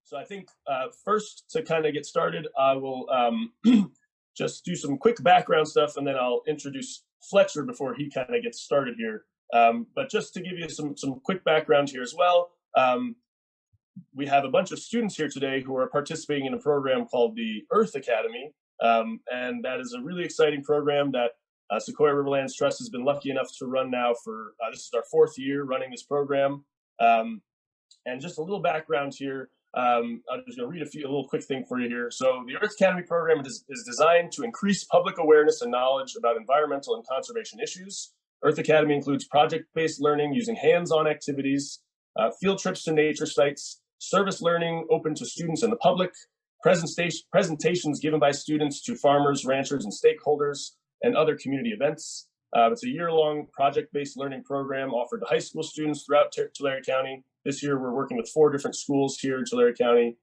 So I think first, to kind of get started, I will just do some quick background stuff, and then I'll introduce Fletcher before he kind of gets started here. But just to give you some quick background here as well, we have a bunch of students here today who are participating in a program called the Earth Academy, and that is a really exciting program that Sequoia Riverlands Trust has been lucky enough to run now for, this is our 4th year running this program. And just a little background here, I'm just going to read a little quick thing for you here. So the Earth Academy program is designed to increase public awareness and knowledge about environmental and conservation issues. Earth Academy includes project-based learning using hands-on activities, field trips to nature sites, service learning open to students and the public, presentations given by students to farmers, ranchers, and stakeholders, and other community events. It's a year-long project-based learning program offered to high school students throughout Tulare County. This year, we're working with 4 different schools here in Tulare County.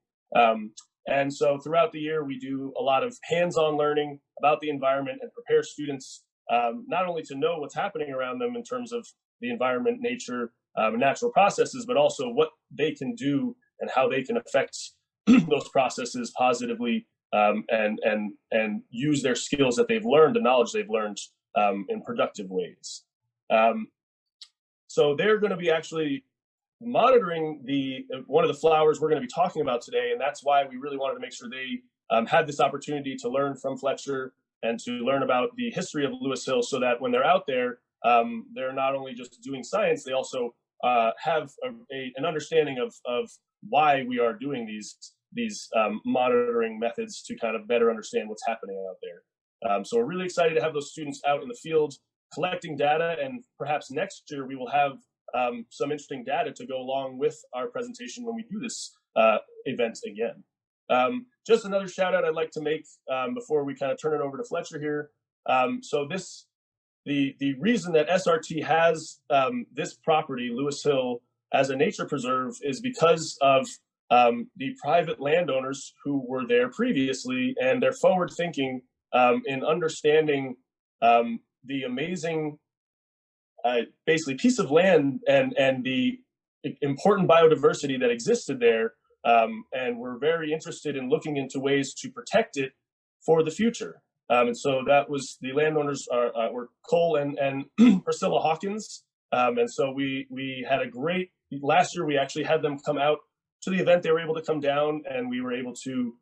And so throughout the year, we do a lot of hands-on learning about the environment and prepare students not only to know what's happening around them in terms of the environment, nature, and natural processes, but also what they can do and how they can affect those processes positively and use their skills that they've learned, the knowledge they've learned in productive ways. So they're going to be actually monitoring one of the flowers we're going to be talking about today, and that's why we really wanted to make sure they had this opportunity to learn from Fletcher and to learn about the history of Lewis Hill, so that when they're out there, they're not only just doing science, they also have an understanding of why we are doing these monitoring methods to kind of better understand what's happening out there. So we're really excited to have those students out in the field collecting data, and perhaps next year we will have some interesting data to go along with our presentation when we do this event again. Just another shout out I'd like to make before we kind of turn it over to Fletcher here. So the reason that SRT has this property, Lewis Hill, as a nature preserve is because of the private landowners who were there previously and their forward thinking in understanding the amazing basically piece of land and the important biodiversity that existed there, and we're very interested in looking into ways to protect it for the future. And so that was, the landowners were Cole and Priscilla Hawkins, and so we had a great, last year we actually had them come out to the event. They were able to come down, and we were able to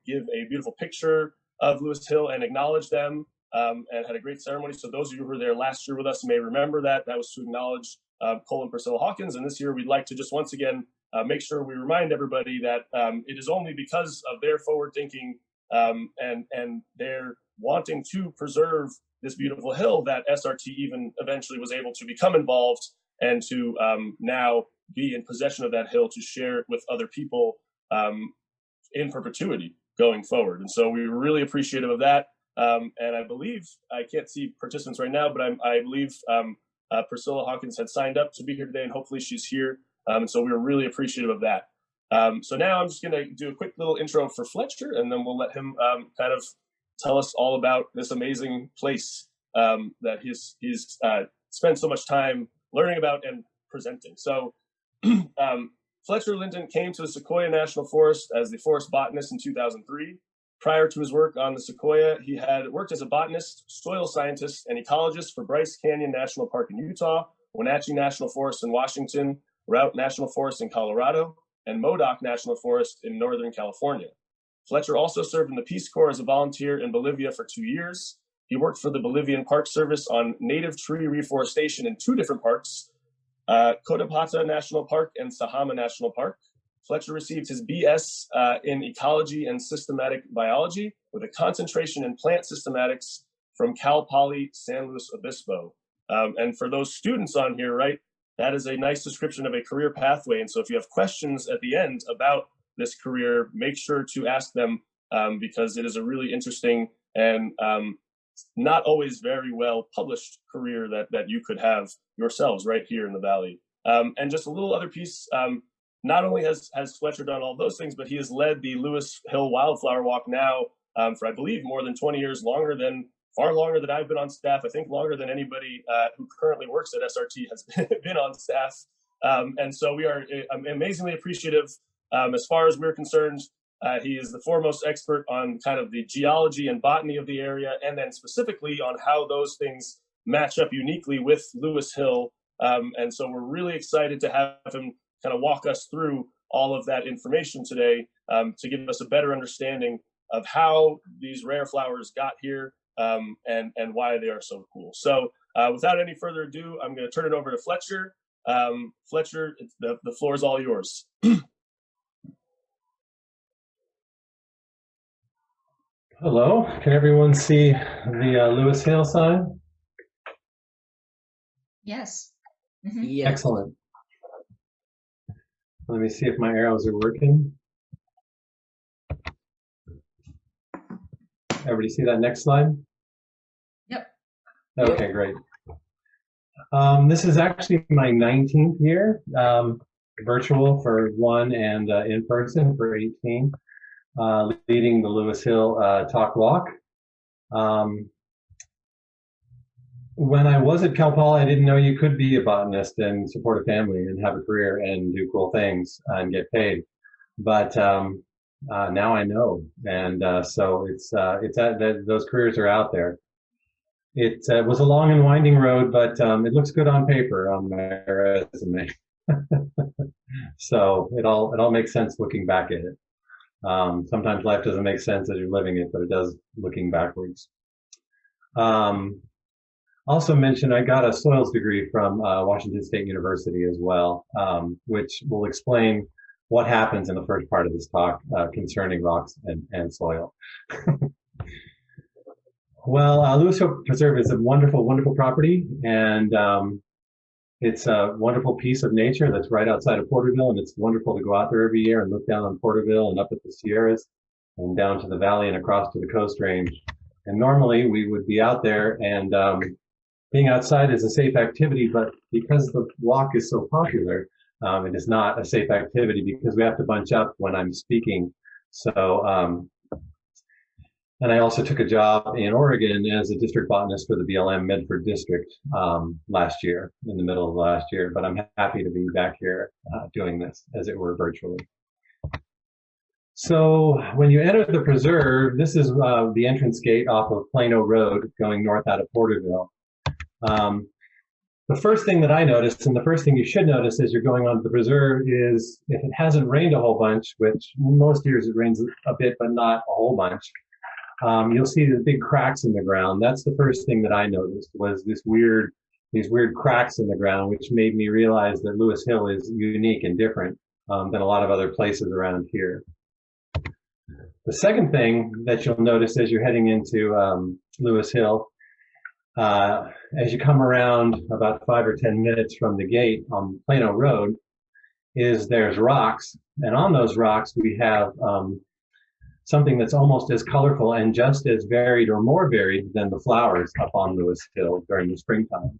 give a beautiful picture of Lewis Hill and acknowledge them. And had a great ceremony. So those of you who were there last year with us may remember that. That was to acknowledge Cole and Priscilla Hawkins. And this year we'd like to just once again make sure we remind everybody that it is only because of their forward thinking and their wanting to preserve this beautiful hill that SRT even eventually was able to become involved and to now be in possession of that hill to share it with other people in perpetuity going forward. And so we were really appreciative of that. And I believe, I can't see participants right now, but I believe Priscilla Hawkins had signed up to be here today, and hopefully she's here. And so we were really appreciative of that. So now I'm just going to do a quick little intro for Fletcher, and then we'll let him kind of tell us all about this amazing place that he's spent so much time learning about and presenting. So Fletcher Linton came to the Sequoia National Forest as the forest botanist in 2003. Prior to his work on the Sequoia, he had worked as a botanist, soil scientist, and ecologist for Bryce Canyon National Park in Utah, Wenatchee National Forest in Washington, Route National Forest in Colorado, and Modoc National Forest in Northern California. Fletcher also served in the Peace Corps as a volunteer in Bolivia for 2 years. He worked for the Bolivian Park Service on native tree reforestation in 2 different parks, Cotopaxi National Park and Sahama National Park. Fletcher received his BS in ecology and systematic biology with a concentration in plant systematics from Cal Poly San Luis Obispo. And for those students on here, right, that is a nice description of a career pathway. And so if you have questions at the end about this career, make sure to ask them because it is a really interesting and not always very well published career that you could have yourselves right here in the Valley. And just a little other piece, not only has Fletcher done all those things, but he has led the Lewis Hill Wildflower Walk now for, I believe, more than 20 years, far longer than I've been on staff. I think longer than anybody who currently works at SRT has been on staff. And so we are amazingly appreciative As far as we're concerned, he is the foremost expert on kind of the geology and botany of the area, and then specifically on how those things match up uniquely with Lewis Hill. And so we're really excited to have him kind of walk us through all of that information today, to give us a better understanding of how these rare flowers got here, and why they are so cool. So without any further ado, I'm going to turn it over to Fletcher. Fletcher, the floor is all yours. Hello, can everyone see the Lewis Hill sign? Yes. Yes. Excellent. Let me see if my arrows are working. Everybody see that next slide? Yep. Okay, great. This is actually my 19th year, virtual for 1 and in person for 18, leading the Lewis Hill Talk Walk. When I was at Cal Poly, I didn't know you could be a botanist and support a family and have a career and do cool things and get paid. But now I know, and so those careers are out there. It was a long and winding road, but it looks good on paper on my resume. So it all makes sense looking back at it. Sometimes life doesn't make sense as you're living it, but it does looking backwards. Also mentioned, I got a soils degree from Washington State University as well, which will explain what happens in the first part of this talk concerning rocks and soil. Well, Lewis Hill Preserve is a wonderful, wonderful property, and it's a wonderful piece of nature that's right outside of Porterville, and it's wonderful to go out there every year and look down on Porterville and up at the Sierras and down to the valley and across to the Coast Range. And normally we would be out there, and being outside is a safe activity, but because the walk is so popular, it is not a safe activity because we have to bunch up when I'm speaking. So, and I also took a job in Oregon as a district botanist for the BLM Medford district last year, in the middle of last year, but I'm happy to be back here doing this, as it were, virtually. So when you enter the preserve, this is the entrance gate off of Plano Road going north out of Porterville. The first thing that I noticed, and the first thing you should notice as you're going onto the preserve, is if it hasn't rained a whole bunch, which most years it rains a bit, but not a whole bunch, you'll see the big cracks in the ground. That's the first thing that I noticed, was these weird cracks in the ground, which made me realize that Lewis Hill is unique and different than a lot of other places around here. The second thing that you'll notice as you're heading into Lewis Hill, as you come around about 5 or 10 minutes from the gate on Plano Road, is there's rocks, and on those rocks we have something that's almost as colorful and just as varied or more varied than the flowers up on Lewis Hill during the springtime.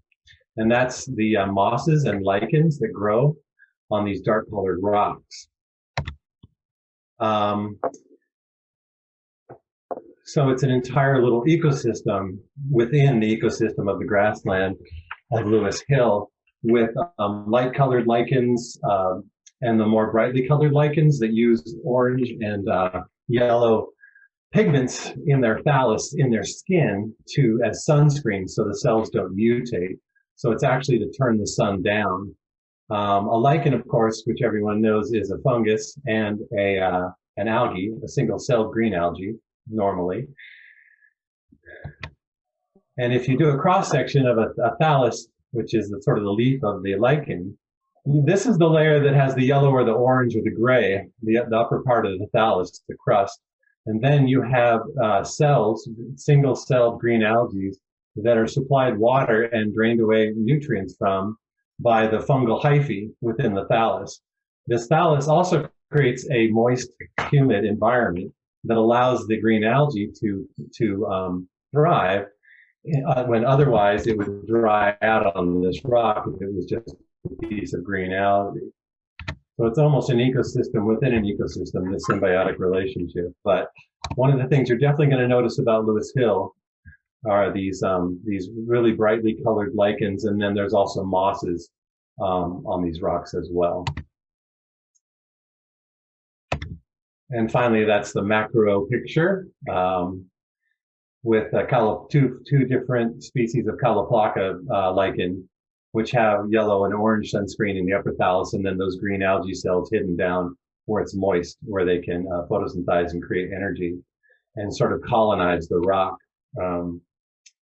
And that's the mosses and lichens that grow on these dark colored rocks. So it's an entire little ecosystem within the ecosystem of the grassland of Lewis Hill, with light colored lichens and the more brightly colored lichens that use orange and yellow pigments in their thallus, in their skin, as sunscreen so the cells don't mutate. So it's actually to turn the sun down. A lichen, of course, which everyone knows is a fungus and an algae, a single-celled green algae, normally. And if you do a cross-section of a thallus, which is the sort of the leaf of the lichen, this is the layer that has the yellow or the orange or the gray, the upper part of the thallus, the crust. And then you have cells, single-celled green algae, that are supplied water and drained away nutrients from by the fungal hyphae within the thallus. This thallus also creates a moist, humid environment that allows the green algae to thrive when otherwise it would dry out on this rock if it was just a piece of green algae. So it's almost an ecosystem within an ecosystem, this symbiotic relationship. But one of the things you're definitely going to notice about Lewis Hill are these really brightly colored lichens, and then there's also mosses on these rocks as well. And finally, that's the macro picture with two different species of Caloplaca lichen, which have yellow and orange sunscreen in the upper thallus, and then those green algae cells hidden down where it's moist, where they can photosynthesize and create energy and sort of colonize the rock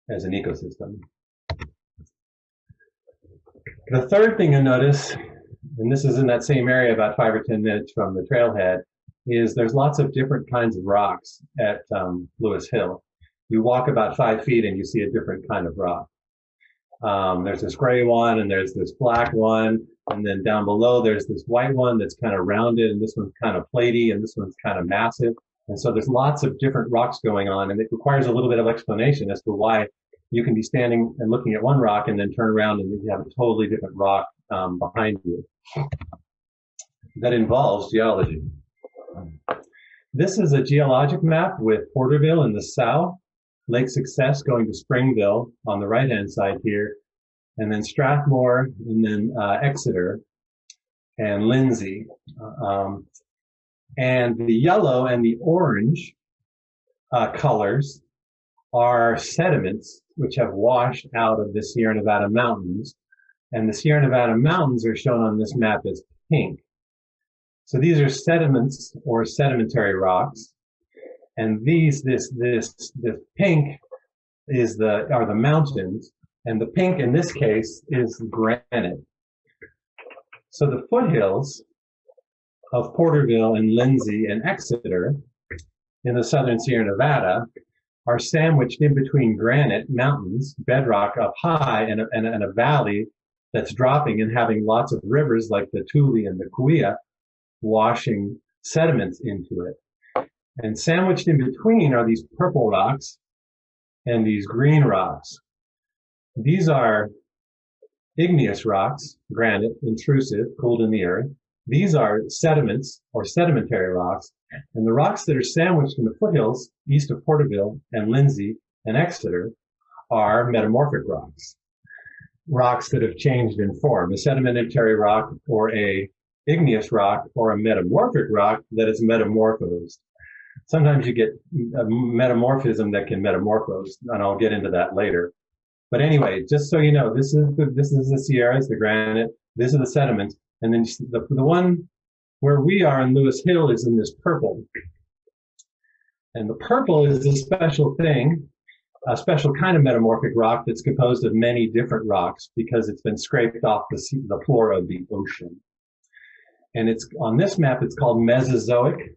as an ecosystem. The third thing you'll notice, and this is in that same area about 5 or 10 minutes from the trailhead, is there's lots of different kinds of rocks at Lewis Hill. You walk about 5 feet and you see a different kind of rock. There's this gray one, and there's this black one, and then down below there's this white one that's kind of rounded, and this one's kind of platy, and this one's kind of massive. And so there's lots of different rocks going on, and it requires a little bit of explanation as to why you can be standing and looking at one rock and then turn around and you have a totally different rock behind you. That involves geology. This is a geologic map with Porterville in the south, Lake Success going to Springville on the right-hand side here, and then Strathmore, and then Exeter, and Lindsay. And the yellow and the orange colors are sediments which have washed out of the Sierra Nevada mountains. And the Sierra Nevada mountains are shown on this map as pink. So these are sediments or sedimentary rocks. And this pink are the mountains, and the pink in this case is granite. So the foothills of Porterville and Lindsay and Exeter in the southern Sierra Nevada are sandwiched in between granite mountains, bedrock up high, and a valley that's dropping and having lots of rivers like the Tule and the Sequoia washing sediments into it. And sandwiched in between are these purple rocks and these green rocks. These are igneous rocks, granite, intrusive, cooled in the earth. These are sediments or sedimentary rocks. And the rocks that are sandwiched in the foothills east of Porterville and Lindsay and Exeter are metamorphic rocks. Rocks that have changed in form, a sedimentary rock or a igneous rock or a metamorphic rock that is metamorphosed. Sometimes you get a metamorphism that can metamorphose, and I'll get into that later. But anyway, just so you know, this is the Sierras, the granite, these are the sediments, and then the one where we are in Lewis Hill is in this purple. And the purple is a special thing, a special kind of metamorphic rock that's composed of many different rocks because it's been scraped off the floor of the ocean. And it's on this map, it's called Mesozoic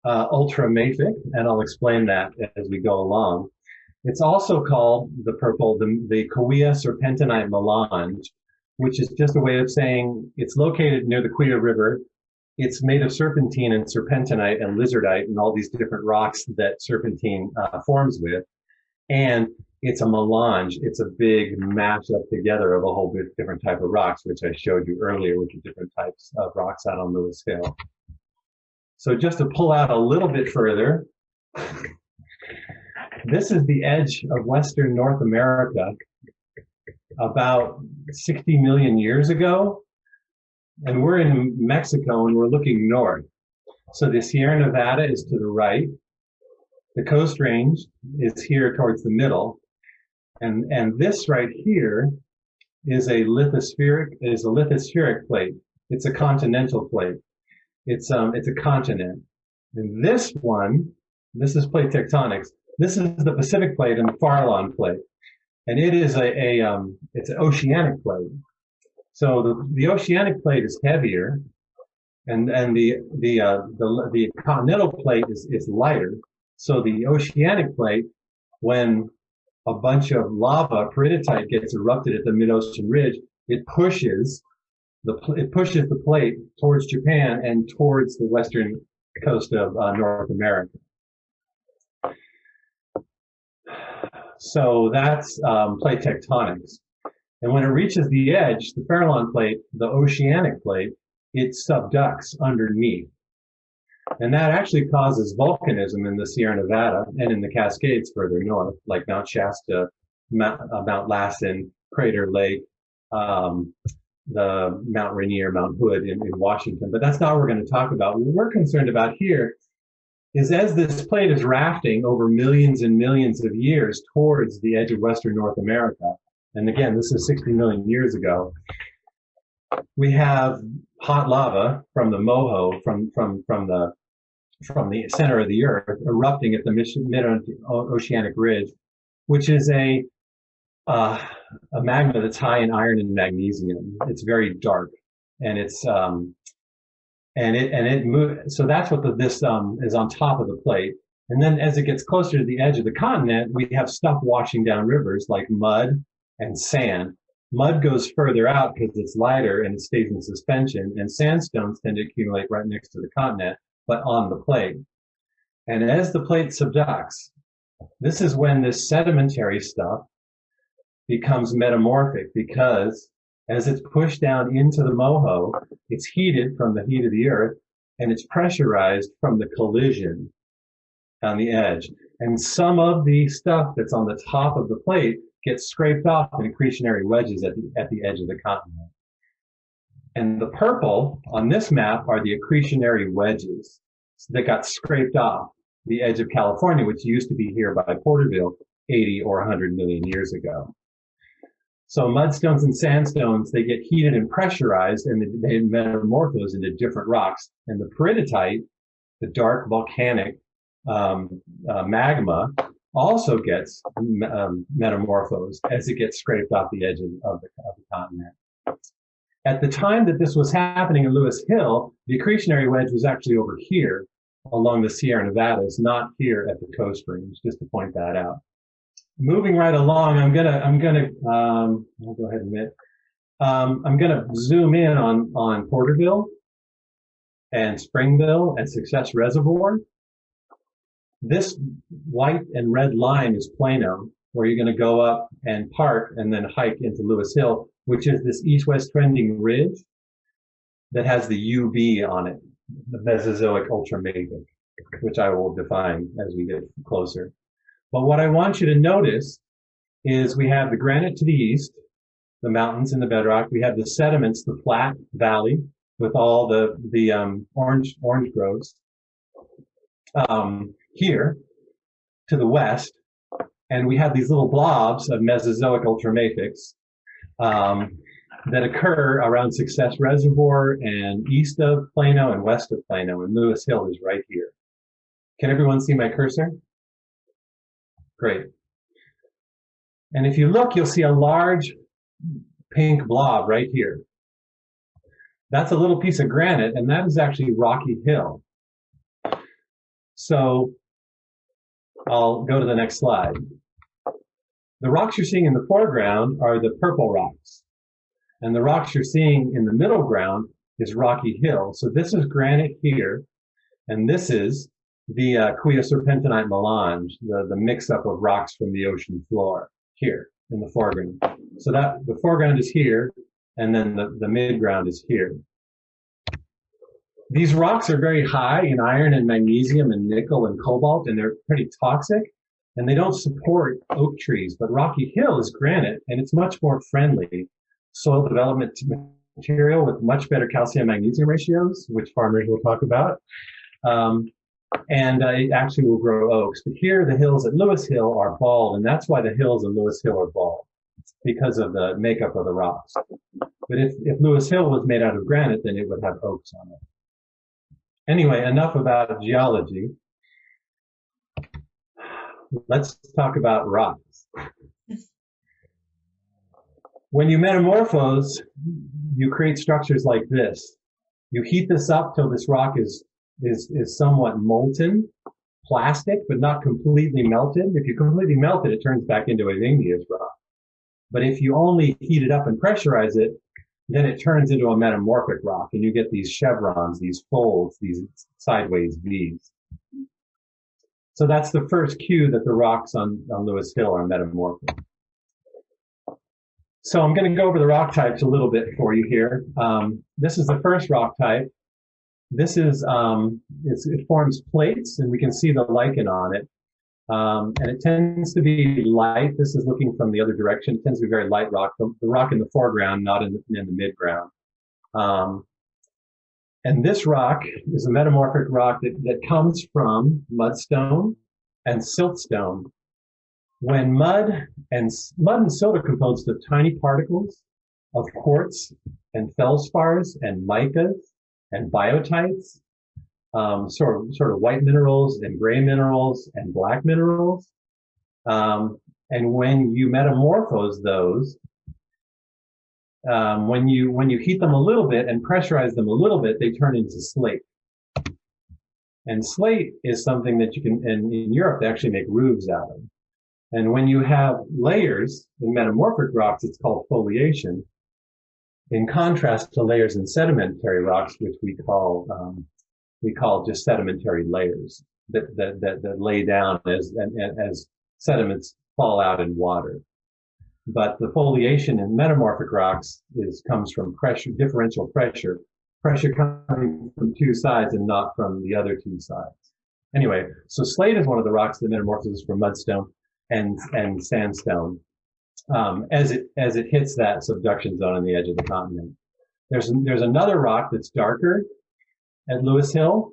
ultramafic, and I'll explain that as we go along. It's also called the purple, the Sequoia serpentinite melange, which is just a way of saying it's located near the Sequoia River. It's made of serpentine and serpentinite and lizardite and all these different rocks that serpentine forms with. And it's a melange. It's a big mash up together of a whole bit different type of rocks, which I showed you earlier, which are different types of rocks out on Lewis Hill. So just to pull out a little bit further, this is the edge of Western North America about 60 million years ago. And we're in Mexico and we're looking north. So the Sierra Nevada is to the right. The Coast Range is here towards the middle. And this right here is a lithospheric plate. It's a continental plate. It's a continent. And this one, this is plate tectonics. This is the Pacific plate and the Farallon plate. And it is it's an oceanic plate. So the oceanic plate is heavier, and the continental plate is lighter. So the oceanic plate, when a bunch of lava, peridotite, gets erupted at the mid-ocean ridge, it pushes the plate towards Japan and towards the western coast of North America. So that's plate tectonics. And when it reaches the edge, the Farallon plate, the oceanic plate, it subducts underneath. And that actually causes volcanism in the Sierra Nevada and in the Cascades further north, like Mount Shasta, Mount Lassen, Crater Lake, the Mount Rainier, Mount Hood in Washington. But that's not what we're going to talk about. What we're concerned about here is as this plate is rafting over millions and millions of years towards the edge of Western North America, and again, this is 60 million years ago, we have hot lava from the moho, from the center of the Earth, erupting at the mid-oceanic ridge, which is a magma that's high in iron and magnesium. It's very dark, and it's it moves. So that's what this is on top of the plate. And then as it gets closer to the edge of the continent, we have stuff washing down rivers like mud and sand. Mud goes further out because it's lighter and it stays in suspension, and sandstones tend to accumulate right next to the continent, but on the plate. And as the plate subducts, this is when this sedimentary stuff becomes metamorphic, because as it's pushed down into the moho, it's heated from the heat of the earth, and it's pressurized from the collision on the edge. And some of the stuff that's on the top of the plate gets scraped off in accretionary wedges at the edge of the continent. And the purple on this map are the accretionary wedges that got scraped off the edge of California, which used to be here by Porterville 80 or 100 million years ago. So mudstones and sandstones, they get heated and pressurized, and they metamorphose into different rocks. And the peridotite, the dark volcanic magma, also gets metamorphosed as it gets scraped off the edge of the continent. At the time that this was happening in Lewis Hill, the accretionary wedge was actually over here along the Sierra Nevadas, not here at the Coast Range, just to point that out. Moving right along, I'll go ahead and admit, I'm gonna zoom in on Porterville and Springville and Success Reservoir. This white and red line is Plano, where you're gonna go up and park and then hike into Lewis Hill, which is this east-west trending ridge that has the UV on it, the Mesozoic ultramafic, which I will define as we get closer. But what I want you to notice is we have the granite to the east, the mountains and the bedrock. We have the sediments, the flat valley with all the orange groves here to the west. And we have these little blobs of Mesozoic ultramafics that occur around Success Reservoir and east of Plano and west of Plano. And Lewis Hill is right here. Can everyone see my cursor? Great. And if you look, you'll see a large pink blob right here. That's a little piece of granite, and that is actually Rocky Hill. So I'll go to the next slide. The rocks you're seeing in the foreground are the purple rocks. And the rocks you're seeing in the middle ground is Rocky Hill. So this is granite here, and this is the Cuya serpentinite melange, the mix-up of rocks from the ocean floor here in the foreground. So that the foreground is here, and then the midground is here. These rocks are very high in iron and magnesium and nickel and cobalt, and they're pretty toxic, and they don't support oak trees. But Rocky Hill is granite, and it's much more friendly soil development material with much better calcium magnesium ratios, which farmers will talk about. And it actually will grow oaks. But here, the hills at Lewis Hill are bald, and that's why the hills in Lewis Hill are bald, because of the makeup of the rocks. But if Lewis Hill was made out of granite, then it would have oaks on it. Anyway, enough about geology. Let's talk about rocks. When you metamorphose, you create structures like this. You heat this up till this rock is somewhat molten, plastic, but not completely melted. If you completely melt it, it turns back into an igneous rock. But if you only heat it up and pressurize it, then it turns into a metamorphic rock, and you get these chevrons, these folds, these sideways V's. So that's the first cue that the rocks on Lewis Hill are metamorphic. So I'm going to go over the rock types a little bit for you here. This is the first rock type. This is, it forms plates, and we can see the lichen on it. And it tends to be light. This is looking from the other direction. It tends to be very light rock. The rock in the foreground, not in the midground. And this rock is a metamorphic rock that comes from mudstone and siltstone. When mud and silt are composed of tiny particles of quartz and feldspars and micas and biotites, sort of white minerals and gray minerals and black minerals. And when you metamorphose those, when you heat them a little bit and pressurize them a little bit, they turn into slate. And slate is something that you can, in Europe, they actually make roofs out of. And when you have layers in metamorphic rocks, it's called foliation, in contrast to layers in sedimentary rocks, which we call just sedimentary layers that lay down as sediments fall out in water. But the foliation in metamorphic rocks comes from pressure, differential pressure coming from two sides and not from the other two sides. Anyway, so slate is one of the rocks that metamorphoses from mudstone and sandstone as it hits that subduction zone on the edge of the continent. There's another rock that's darker at Lewis Hill.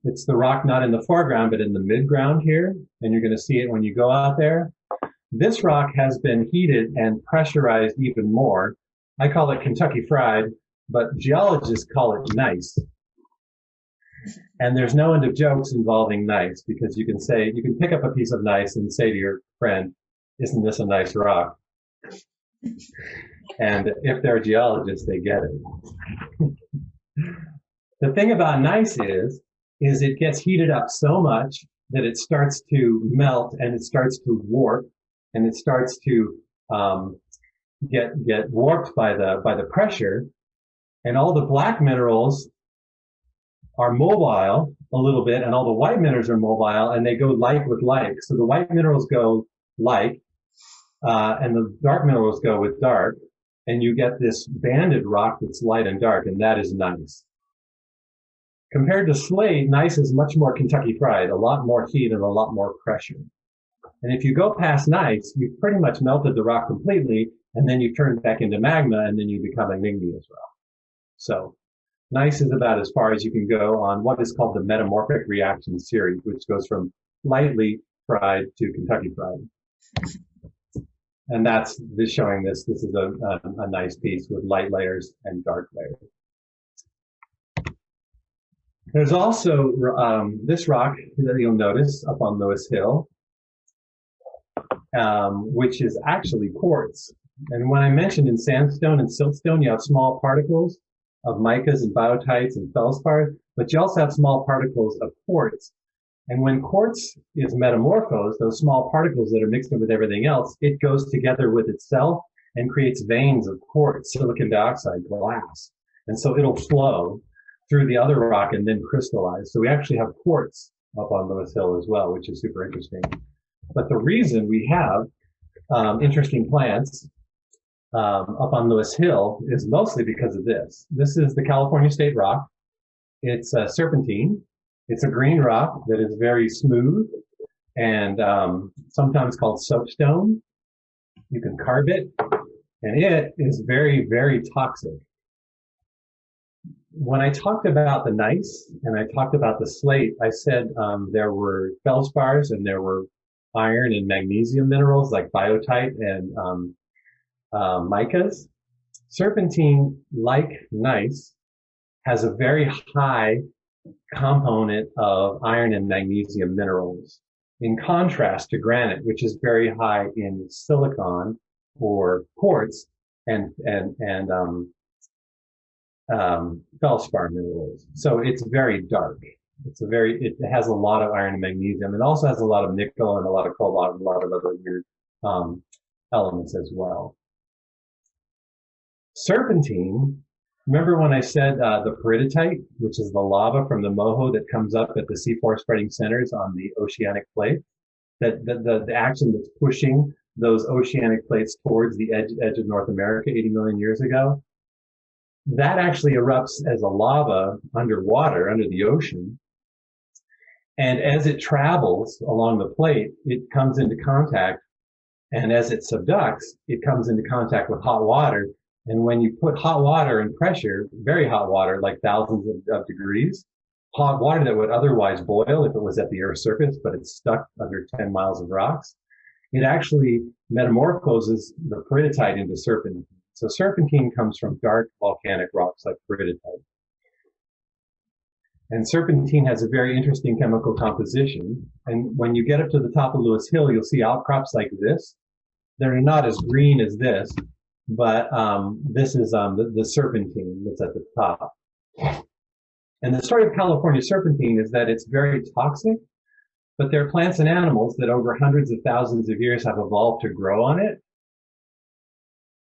It's the rock not in the foreground, but in the midground here, and you're going to see it when you go out there. This rock has been heated and pressurized even more. I call it Kentucky Fried, but geologists call it nice. And there's no end of jokes involving nice, because you can pick up a piece of nice and say to your friend, "Isn't this a nice rock?" And if they're geologists, they get it. The thing about nice is it gets heated up so much that it starts to melt and it starts to warp and it starts to get warped by the pressure, and all the black minerals are mobile a little bit, and all the white minerals are mobile, and they go like with like. So the white minerals go like, and the dark minerals go with dark, and you get this banded rock that's light and dark, and that is nice. Compared to slate, nice is much more Kentucky Fried, a lot more heat and a lot more pressure. And if you go past nice, you've pretty much melted the rock completely, and then you turn back into magma, and then you become an igneous rock. So nice is about as far as you can go on what is called the metamorphic reaction series, which goes from lightly fried to Kentucky Fried. And that's this showing this. This is a nice piece with light layers and dark layers. There's also this rock that you'll notice up on Lewis Hill, which is actually quartz. And when I mentioned in sandstone and siltstone, you have small particles of micas and biotites and feldspar, but you also have small particles of quartz. And when quartz is metamorphosed, those small particles that are mixed in with everything else, it goes together with itself and creates veins of quartz, silicon dioxide, glass. And so it'll flow through the other rock and then crystallize. So we actually have quartz up on Lewis Hill as well, which is super interesting. But the reason we have interesting plants up on Lewis Hill is mostly because of this. This is the California State rock. It's serpentine. It's a green rock that is very smooth and sometimes called soapstone. You can carve it, and it is very, very toxic. When I talked about the gneiss and I talked about the slate, I said there were feldspars and there were iron and magnesium minerals like biotite and micas. Serpentine, like gneiss, has a very high component of iron and magnesium minerals, in contrast to granite, which is very high in silicon or quartz and feldspar minerals. So it's very dark. It has a lot of iron and magnesium. It also has a lot of nickel and a lot of cobalt and a lot of other weird elements as well. Serpentine, remember when I said the peridotite, which is the lava from the Moho that comes up at the seafloor spreading centers on the oceanic plate? That the action that's pushing those oceanic plates towards the edge of North America 80 million years ago, that actually erupts as a lava underwater, under the ocean. And as it travels along the plate, it comes into contact. And as it subducts, it comes into contact with hot water. And when you put hot water and pressure, very hot water, like thousands of degrees, hot water that would otherwise boil if it was at the Earth's surface, but it's stuck under 10 miles of rocks, it actually metamorphoses the peridotite into serpentine. So serpentine comes from dark volcanic rocks like peridotite. And serpentine has a very interesting chemical composition. And when you get up to the top of Lewis Hill, you'll see outcrops like this. They're not as green as this, but this is the serpentine that's at the top. And the story of California serpentine is that it's very toxic, but there are plants and animals that over hundreds of thousands of years have evolved to grow on it,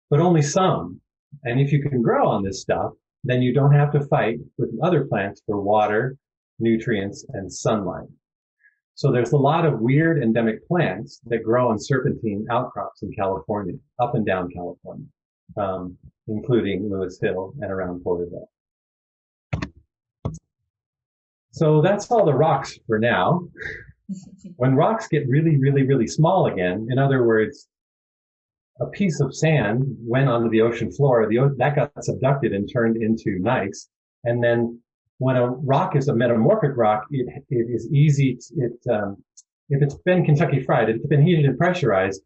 but only some. And if you can grow on this stuff, then you don't have to fight with other plants for water, nutrients, and sunlight. So there's a lot of weird endemic plants that grow on serpentine outcrops in California, up and down California, including Lewis Hill and around Porterville. So that's all the rocks for now. When rocks get really, really, really small again, in other words, a piece of sand went onto the ocean floor, that got subducted and turned into gneiss. And then when a rock is a metamorphic rock, it is easy, if it's been Kentucky fried, if it's been heated and pressurized,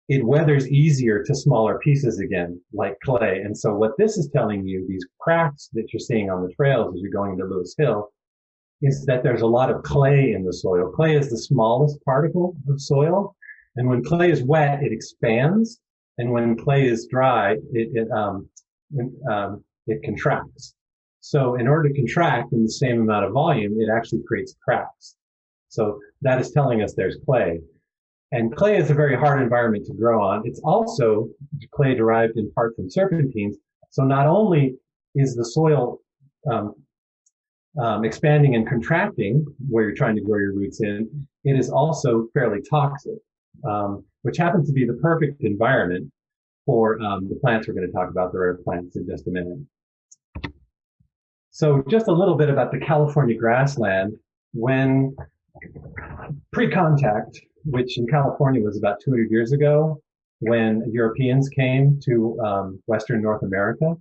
it weathers easier to smaller pieces again, like clay. And so what this is telling you, these cracks that you're seeing on the trails as you're going into Lewis Hill, is that there's a lot of clay in the soil. Clay is the smallest particle of soil. And when clay is wet, it expands. And when clay is dry, it contracts. So in order to contract in the same amount of volume, it actually creates cracks. So that is telling us there's clay. And clay is a very hard environment to grow on. It's also clay derived in part from serpentines. So not only is the soil expanding and contracting where you're trying to grow your roots in, it is also fairly toxic, which happens to be the perfect environment for the plants we're going to talk about, the rare plants, in just a minute. So just a little bit about the California grassland. When pre-contact, which in California was about 200 years ago, when Europeans came to Western North America,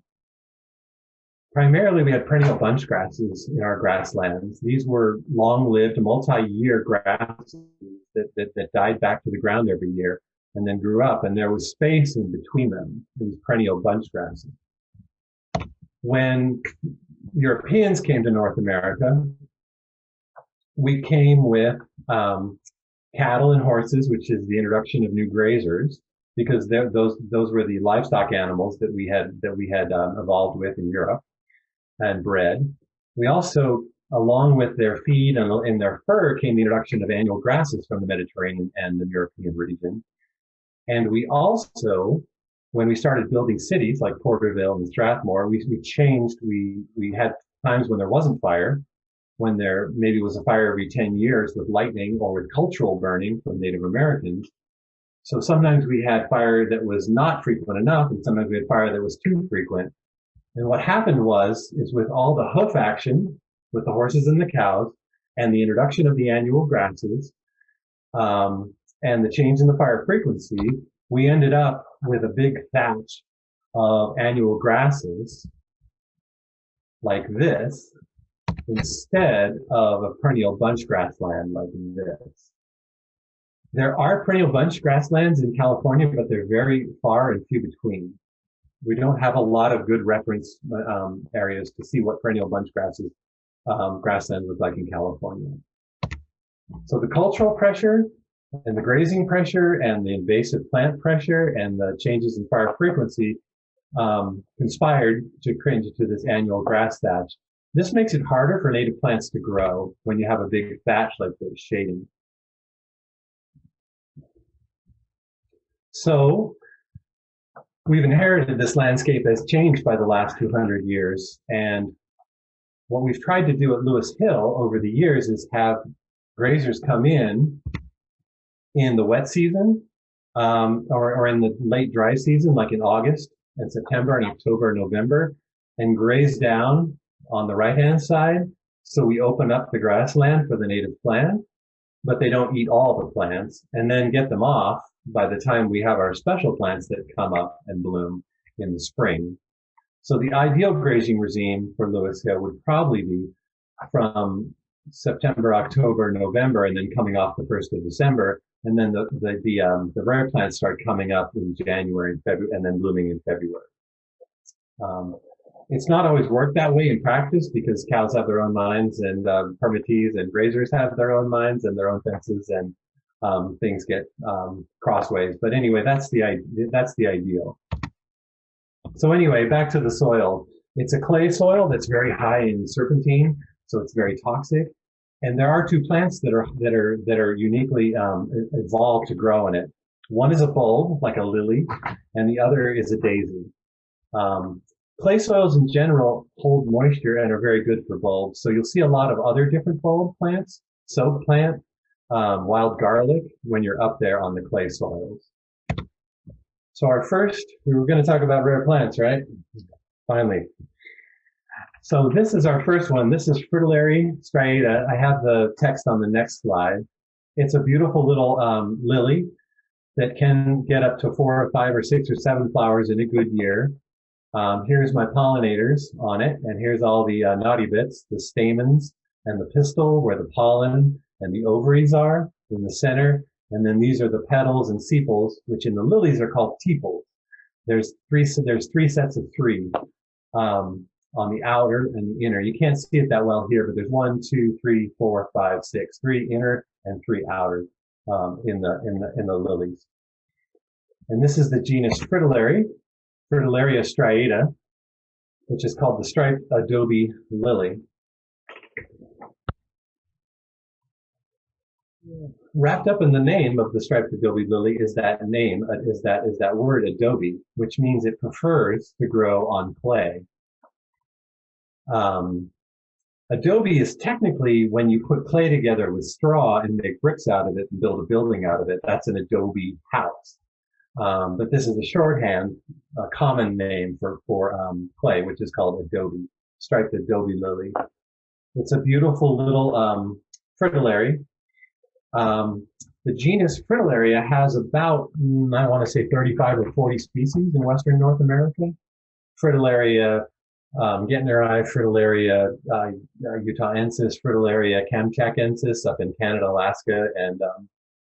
primarily we had perennial bunch grasses in our grasslands. These were long-lived, multi-year grasses that died back to the ground every year and then grew up, and there was space in between them, these perennial bunch grasses. When Europeans came to North America, we came with cattle and horses, which is the introduction of new grazers, because those were the livestock animals that we had evolved with in Europe and bred. We also, along with their feed and in their fur, came the introduction of annual grasses from the Mediterranean and the European region. And we also, when we started building cities like Porterville and Strathmore, we changed. We had times when there wasn't fire, when there maybe was a fire every 10 years with lightning or with cultural burning from Native Americans. So sometimes we had fire that was not frequent enough, and sometimes we had fire that was too frequent. And what happened is with all the hoof action, with the horses and the cows, and the introduction of the annual grasses, and the change in the fire frequency, we ended up with a big thatch of annual grasses like this, instead of a perennial bunch grassland like this. There are perennial bunch grasslands in California, but they're very far and few between. We don't have a lot of good reference areas to see what perennial bunch grasses grasslands look like in California. So the cultural pressure and the grazing pressure and the invasive plant pressure and the changes in fire frequency conspired to create into this annual grass thatch. This makes it harder for native plants to grow when you have a big thatch like this shading. So we've inherited this landscape as changed by the last 200 years. And what we've tried to do at Lewis Hill over the years is have grazers come in the wet season, or in the late dry season, like in August and September and October and November, and graze down on the right-hand side. So we open up the grassland for the native plant, but they don't eat all the plants, and then get them off by the time we have our special plants that come up and bloom in the spring. So the ideal grazing regime for Lewis Hill would probably be from September, October, November, and then coming off the 1st of December. And then the rare plants start coming up in January and February, and then blooming in February. It's not always worked that way in practice because cows have their own minds, and permittees and grazers have their own minds and their own fences, and things get crossways. But anyway, that's the ideal. So anyway, back to the soil. It's a clay soil that's very high in serpentine, so it's very toxic. And there are two plants that are uniquely evolved to grow in it. One is a bulb, like a lily, and the other is a daisy. Clay soils in general hold moisture and are very good for bulbs. So you'll see a lot of other different bulb plants, soap plant, wild garlic, when you're up there on the clay soils. So we were going to talk about rare plants, right? Finally. So this is our first one. This is Fritillary striata. I have the text on the next slide. It's a beautiful little lily that can get up to 4 or 5 or 6 or 7 flowers in a good year. Here's my pollinators on it, and here's all the naughty bits, the stamens and the pistil where the pollen and the ovaries are in the center. And then these are the petals and sepals, which in the lilies are called tepals. There's three sets of 3 on the outer and the inner. You can't see it that well here, but there's 1, 2, 3, 4, 5, 6, 3 inner and 3 outer in the lilies. And this is the genus Fritillaria striata, which is called the Striped Adobe Lily. Wrapped up in the name of the Striped Adobe Lily is that word adobe, which means it prefers to grow on clay. Adobe is technically when you put clay together with straw and make bricks out of it and build a building out of it. That's an adobe house. But this is a shorthand, a common name for clay, which is called adobe, Striped Adobe Lily. It's a beautiful little fritillary. The genus Fritillaria has about, I want to say 35 or 40 species in Western North America. Fritillaria Gettneri, Fritillaria utahensis, Fritillaria kamchakensis up in Canada, Alaska, and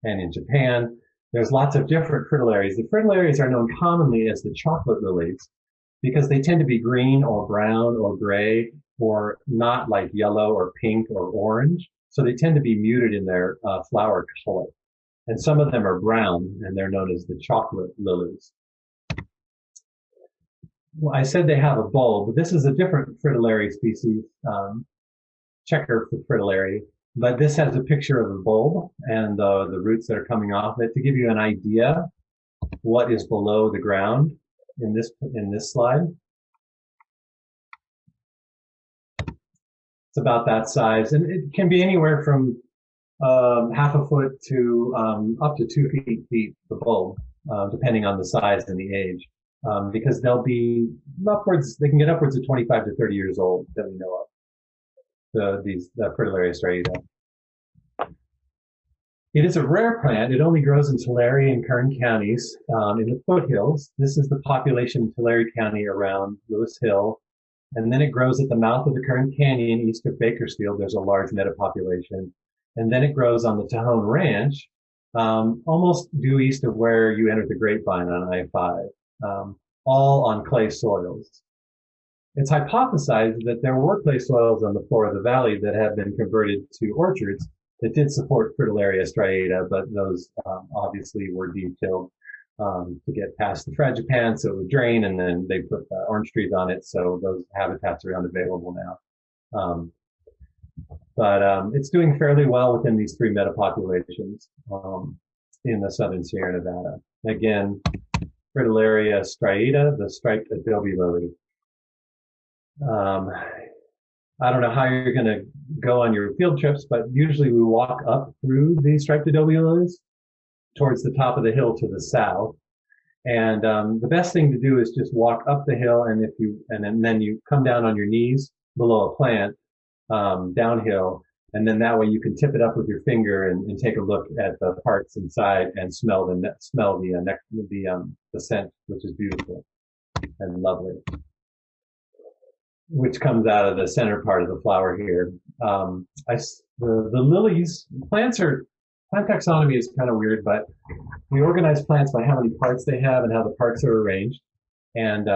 in Japan. There's lots of different fritillaries. The fritillarias are known commonly as the chocolate lilies because they tend to be green or brown or gray or not like yellow or pink or orange. So they tend to be muted in their flower color. And some of them are brown, and they're known as the chocolate lilies. Well, I said they have a bulb. This is a different fritillary species, checker fritillary. But this has a picture of a bulb and the roots that are coming off it to give you an idea what is below the ground in this slide. It's about that size, and it can be anywhere from half a foot to up to 2 feet deep, the bulb, depending on the size and the age, because they'll be they can get upwards of 25 to 30 years old that we know of. The Fritillaria striata. It is a rare plant. It only grows in Tulare and Kern counties in the foothills. This is the population in Tulare County around Lewis Hill. And then it grows at the mouth of the Kern Canyon east of Bakersfield. There's a large metapopulation. And then it grows on the Tejon Ranch, almost due east of where you enter the Grapevine on I-5, all on clay soils. It's hypothesized that there were clay soils on the floor of the valley that have been converted to orchards that did support Fritillaria striata, but those obviously were deep-tilled to get past the fragipan, so it would drain, and then they put orange trees on it, so those habitats are unavailable now. But it's doing fairly well within these 3 metapopulations in the southern Sierra Nevada. Again, Fritillaria striata, the Striped Adobe Lily. I don't know how you're going to go on your field trips, but usually we walk up through the Striped Adobe Lilies towards the top of the hill to the south. And the best thing to do is just walk up the hill, and then you come down on your knees below a plant downhill, and then that way you can tip it up with your finger and take a look at the parts inside and smell the scent, which is beautiful. and lovely, which comes out of the center part of the flower here. The lilies, plant taxonomy is kind of weird, but we organize plants by how many parts they have and how the parts are arranged. And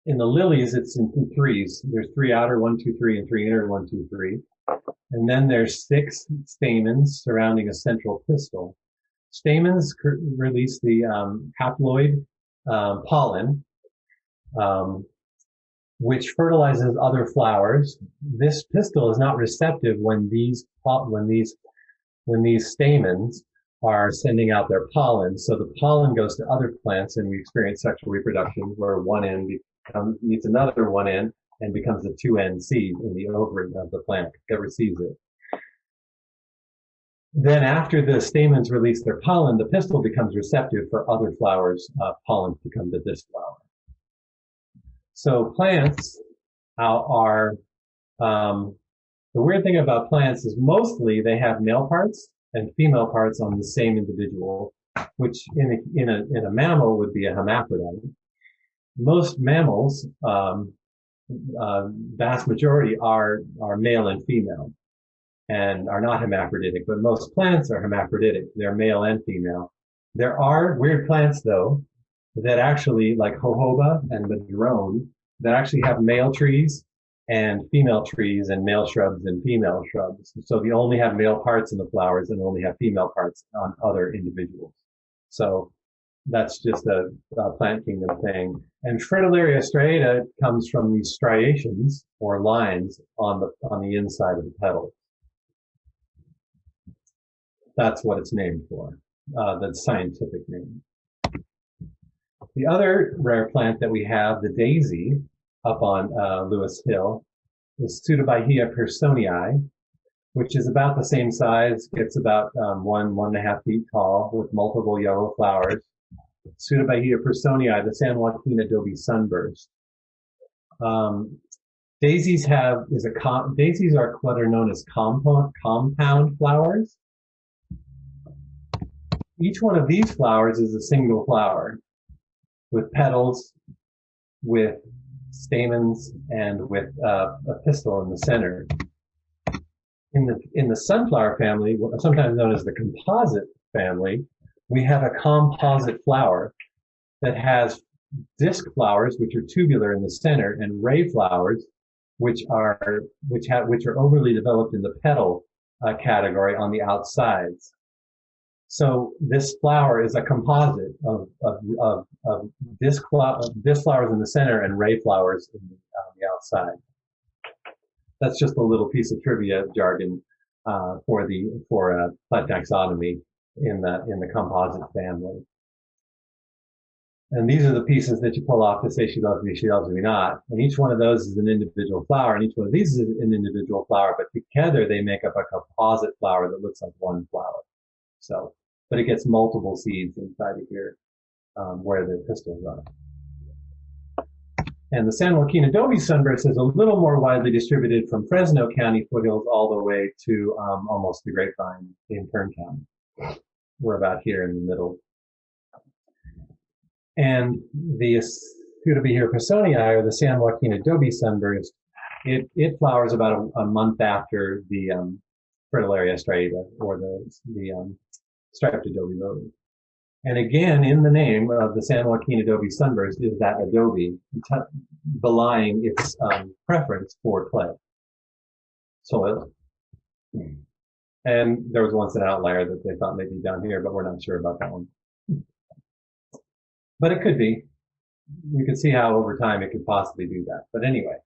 in the lilies, it's in threes. There's 3 outer, 1, 2, 3, and 3 inner, 1, 2, 3. And then there's 6 stamens surrounding a central pistil. Stamens release the haploid pollen, which fertilizes other flowers. This pistil is not receptive when these stamens are sending out their pollen. So the pollen goes to other plants, and we experience sexual reproduction where one end meets another one end and becomes a 2-end seed in the ovary of the plant that receives it. Then after the stamens release their pollen, the pistil becomes receptive for other flowers' pollen to come to this flower. So plants are, the weird thing about plants is mostly they have male parts and female parts on the same individual, which in a mammal would be a hermaphrodite. Most mammals, vast majority are male and female and are not hermaphroditic, but most plants are hermaphroditic. They're male and female. There are weird plants though that actually, like jojoba and madrone, that actually have male trees and female trees and male shrubs and female shrubs. So they only have male parts in the flowers and only have female parts on other individuals. So that's just a plant kingdom thing. And Fritillaria striata comes from these striations or lines on the inside of the petals. That's what it's named for, the scientific name. The other rare plant that we have, the daisy, up on Lewis Hill, is Pseudobahia personii, which is about the same size, gets about 1.5 feet tall with multiple yellow flowers. Pseudobahia personii, the San Joaquin Adobe Sunburst. Daisies are what are known as compound flowers. Each one of these flowers is a single flower with petals, with stamens, and with a pistil in the center. In the sunflower family, sometimes known as the composite family, we have a composite flower that has disc flowers, which are tubular in the center, and ray flowers, which are overly developed in the petal category on the outsides. So this flower is a composite of disc flowers in the center and ray flowers on the outside. That's just a little piece of trivia jargon for plant taxonomy in the composite family. And these are the pieces that you pull off to say she loves me not. And each one of those is an individual flower, and each one of these is an individual flower, but together they make up a composite flower that looks like one flower. So, but it gets multiple seeds inside of here where the pistils are. And the San Joaquin Adobe Sunburst is a little more widely distributed from Fresno County foothills all the way to almost the Grapevine in Kern County. We're about here in the middle. And the Pseudobahia personii, or the San Joaquin Adobe Sunburst, it flowers about a month after the Fritillaria striata, or the Striped Adobe Lily. And again, in the name of the San Joaquin Adobe Sunburst is that adobe, belying its preference for clay, soil. And there was once an outlier that they thought maybe down here, but we're not sure about that one. But it could be. You can see how over time it could possibly do that. But anyway,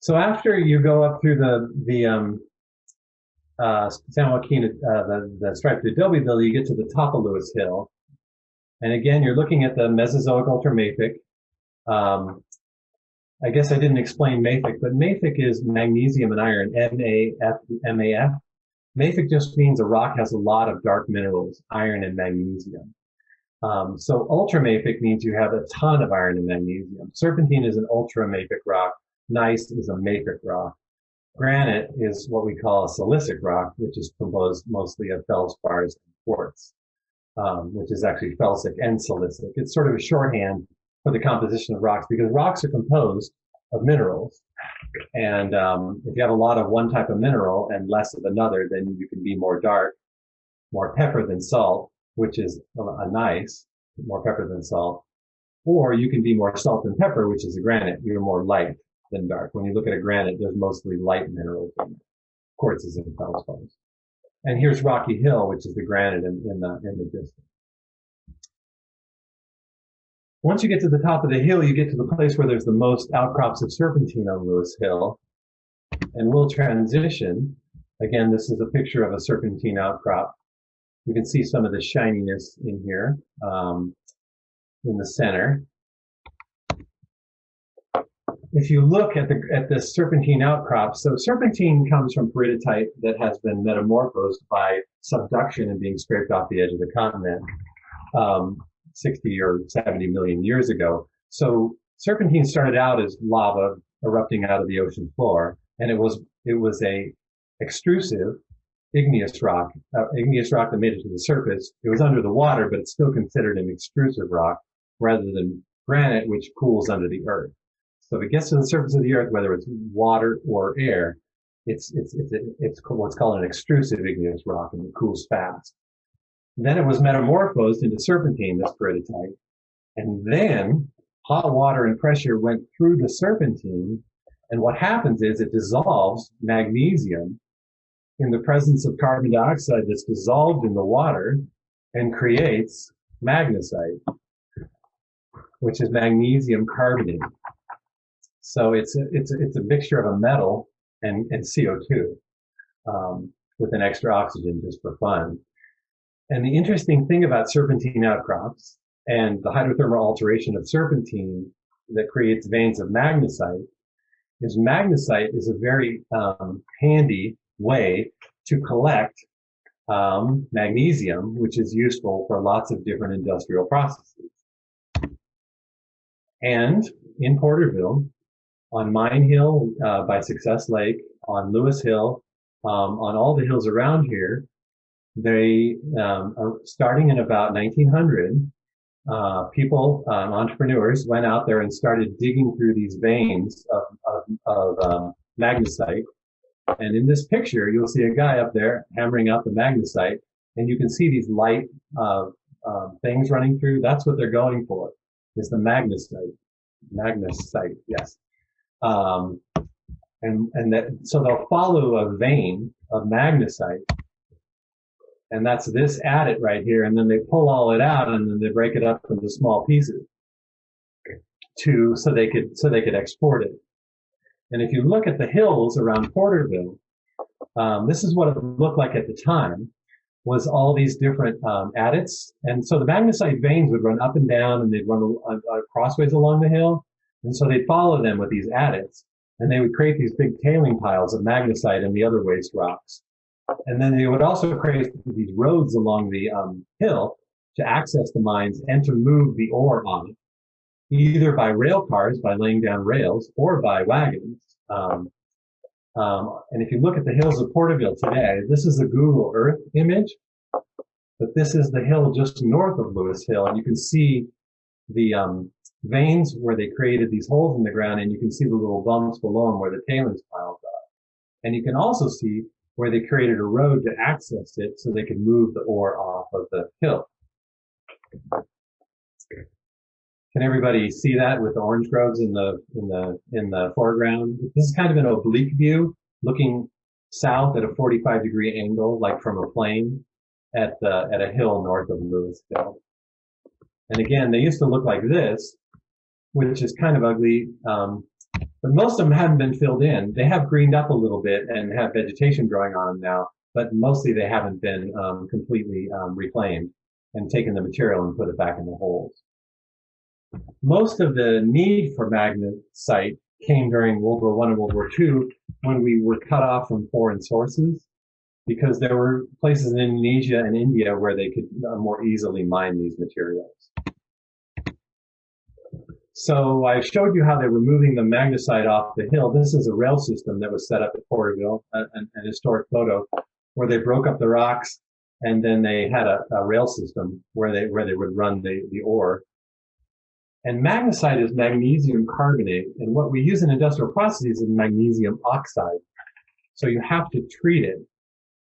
so after you go up through the San Joaquin, the Striped Adobe Lily, you get to the top of Lewis Hill. And again, you're looking at the Mesozoic ultramafic. I guess I didn't explain mafic, but mafic is magnesium and iron, M-A-F. Mafic just means a rock has a lot of dark minerals, iron and magnesium. So ultramafic means you have a ton of iron and magnesium. Serpentine is an ultramafic rock. Gneiss is a mafic rock. Granite is what we call a silicic rock, which is composed mostly of feldspars and quartz. which is actually felsic and silicic. It's sort of a shorthand for the composition of rocks because rocks are composed of minerals. And if you have a lot of one type of mineral and less of another, then you can be more dark, more pepper than salt, which is a nice, more pepper than salt. Or you can be more salt than pepper, which is a granite. You're more light than dark. When you look at a granite, there's mostly light minerals in it. Quartzes and feldspars. And here's Rocky Hill, which is the granite in the distance. Once you get to the top of the hill, you get to the place where there's the most outcrops of serpentine on Lewis Hill. And we'll transition. Again, this is a picture of a serpentine outcrop. You can see some of the shininess in here in the center. If you look at the serpentine outcrop, so serpentine comes from peridotite that has been metamorphosed by subduction and being scraped off the edge of the continent 60 or 70 million years ago. So serpentine started out as lava erupting out of the ocean floor, and it was a extrusive igneous rock that made it to the surface. It was under the water, but it's still considered an extrusive rock rather than granite, which cools under the earth. So if it gets to the surface of the earth, whether it's water or air, it's what's called an extrusive igneous rock, and it cools fast. Then it was metamorphosed into serpentine, this peridotite, and then hot water and pressure went through the serpentine, and what happens is it dissolves magnesium in the presence of carbon dioxide that's dissolved in the water and creates magnesite, which is magnesium carbonate. So it's a mixture of a metal and CO2 with an extra oxygen just for fun. And the interesting thing about serpentine outcrops and the hydrothermal alteration of serpentine that creates veins of magnesite is a very handy way to collect magnesium, which is useful for lots of different industrial processes. And in Porterville, on Mine Hill by Success Lake, on Lewis Hill, on all the hills around here, they are starting in about 1900. People, entrepreneurs, went out there and started digging through these veins of magnesite. And in this picture, you'll see a guy up there hammering out the magnesite, and you can see these light things running through. That's what they're going for, is the magnesite. Magnesite, yes. So they'll follow a vein of magnesite, and that's this adit right here, and then they pull all it out, and then they break it up into small pieces so they could export it. And if you look at the hills around Porterville, this is what it looked like at the time, was all these different adits. And so the magnesite veins would run up and down, and they'd run crossways along the hill. And so they'd follow them with these adits, and they would create these big tailing piles of magnesite and the other waste rocks. And then they would also create these roads along the hill to access the mines and to move the ore on it, either by rail cars, by laying down rails, or by wagons. And if you look at the hills of Porterville today, this is a Google Earth image, but this is the hill just north of Lewis Hill, and you can see the veins where they created these holes in the ground, and you can see the little bumps below them where the tailings piles are. And you can also see where they created a road to access it so they could move the ore off of the hill. Can everybody see that with the orange groves in the foreground? This is kind of an oblique view, looking south at a 45-degree angle, like from a plane, at a hill north of Lewis Hill. And again, they used to look like this, which is kind of ugly, but most of them haven't been filled in. They have greened up a little bit and have vegetation growing on them now, but mostly they haven't been completely reclaimed and taken the material and put it back in the holes. Most of the need for magnesite came during World War I and World War II, when we were cut off from foreign sources, because there were places in Indonesia and India where they could more easily mine these materials. So I showed you how they were moving the magnesite off the hill. This is a rail system that was set up at Porterville, an historic photo, where they broke up the rocks and then they had a rail system where they would run the ore. And magnesite is magnesium carbonate, and what we use in industrial processes is magnesium oxide. So you have to treat it,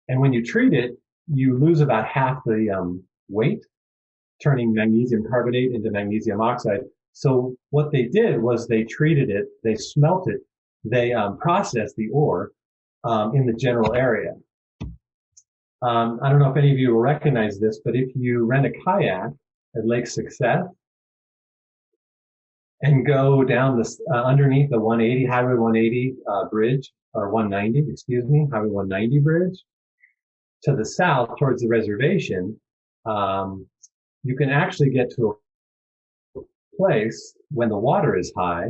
and when you treat it, you lose about half the weight, turning magnesium carbonate into magnesium oxide. So what they did was they treated it, they smelt it, they processed the ore in the general area. I don't know if any of you will recognize this, but if you rent a kayak at Lake Success and go down this underneath the 180 Highway 180 bridge, or 190, excuse me, Highway 190 bridge, to the south towards the reservation, you can actually get to a place when the water is high.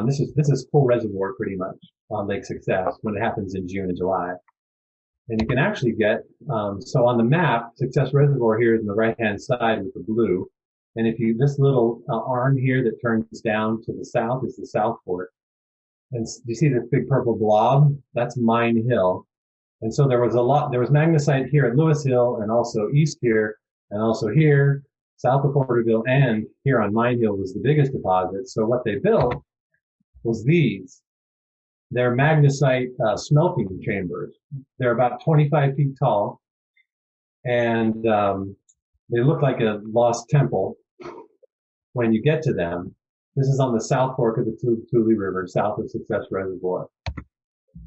This is full reservoir pretty much on Lake Success when it happens in June and July. And you can actually get, so on the map, Success Reservoir here is on the right-hand side with the blue. And if you, this little arm here that turns down to the south is the South Fork. And you see this big purple blob? That's Mine Hill. And so there was magnesite here at Lewis Hill and also east here and also here, south of Porterville, and here on Mine Hill was the biggest deposit. So what they built was these. They're magnesite smelting chambers. They're about 25 feet tall, and they look like a lost temple when you get to them. This is on the South Fork of the Tulare River, south of Success Reservoir.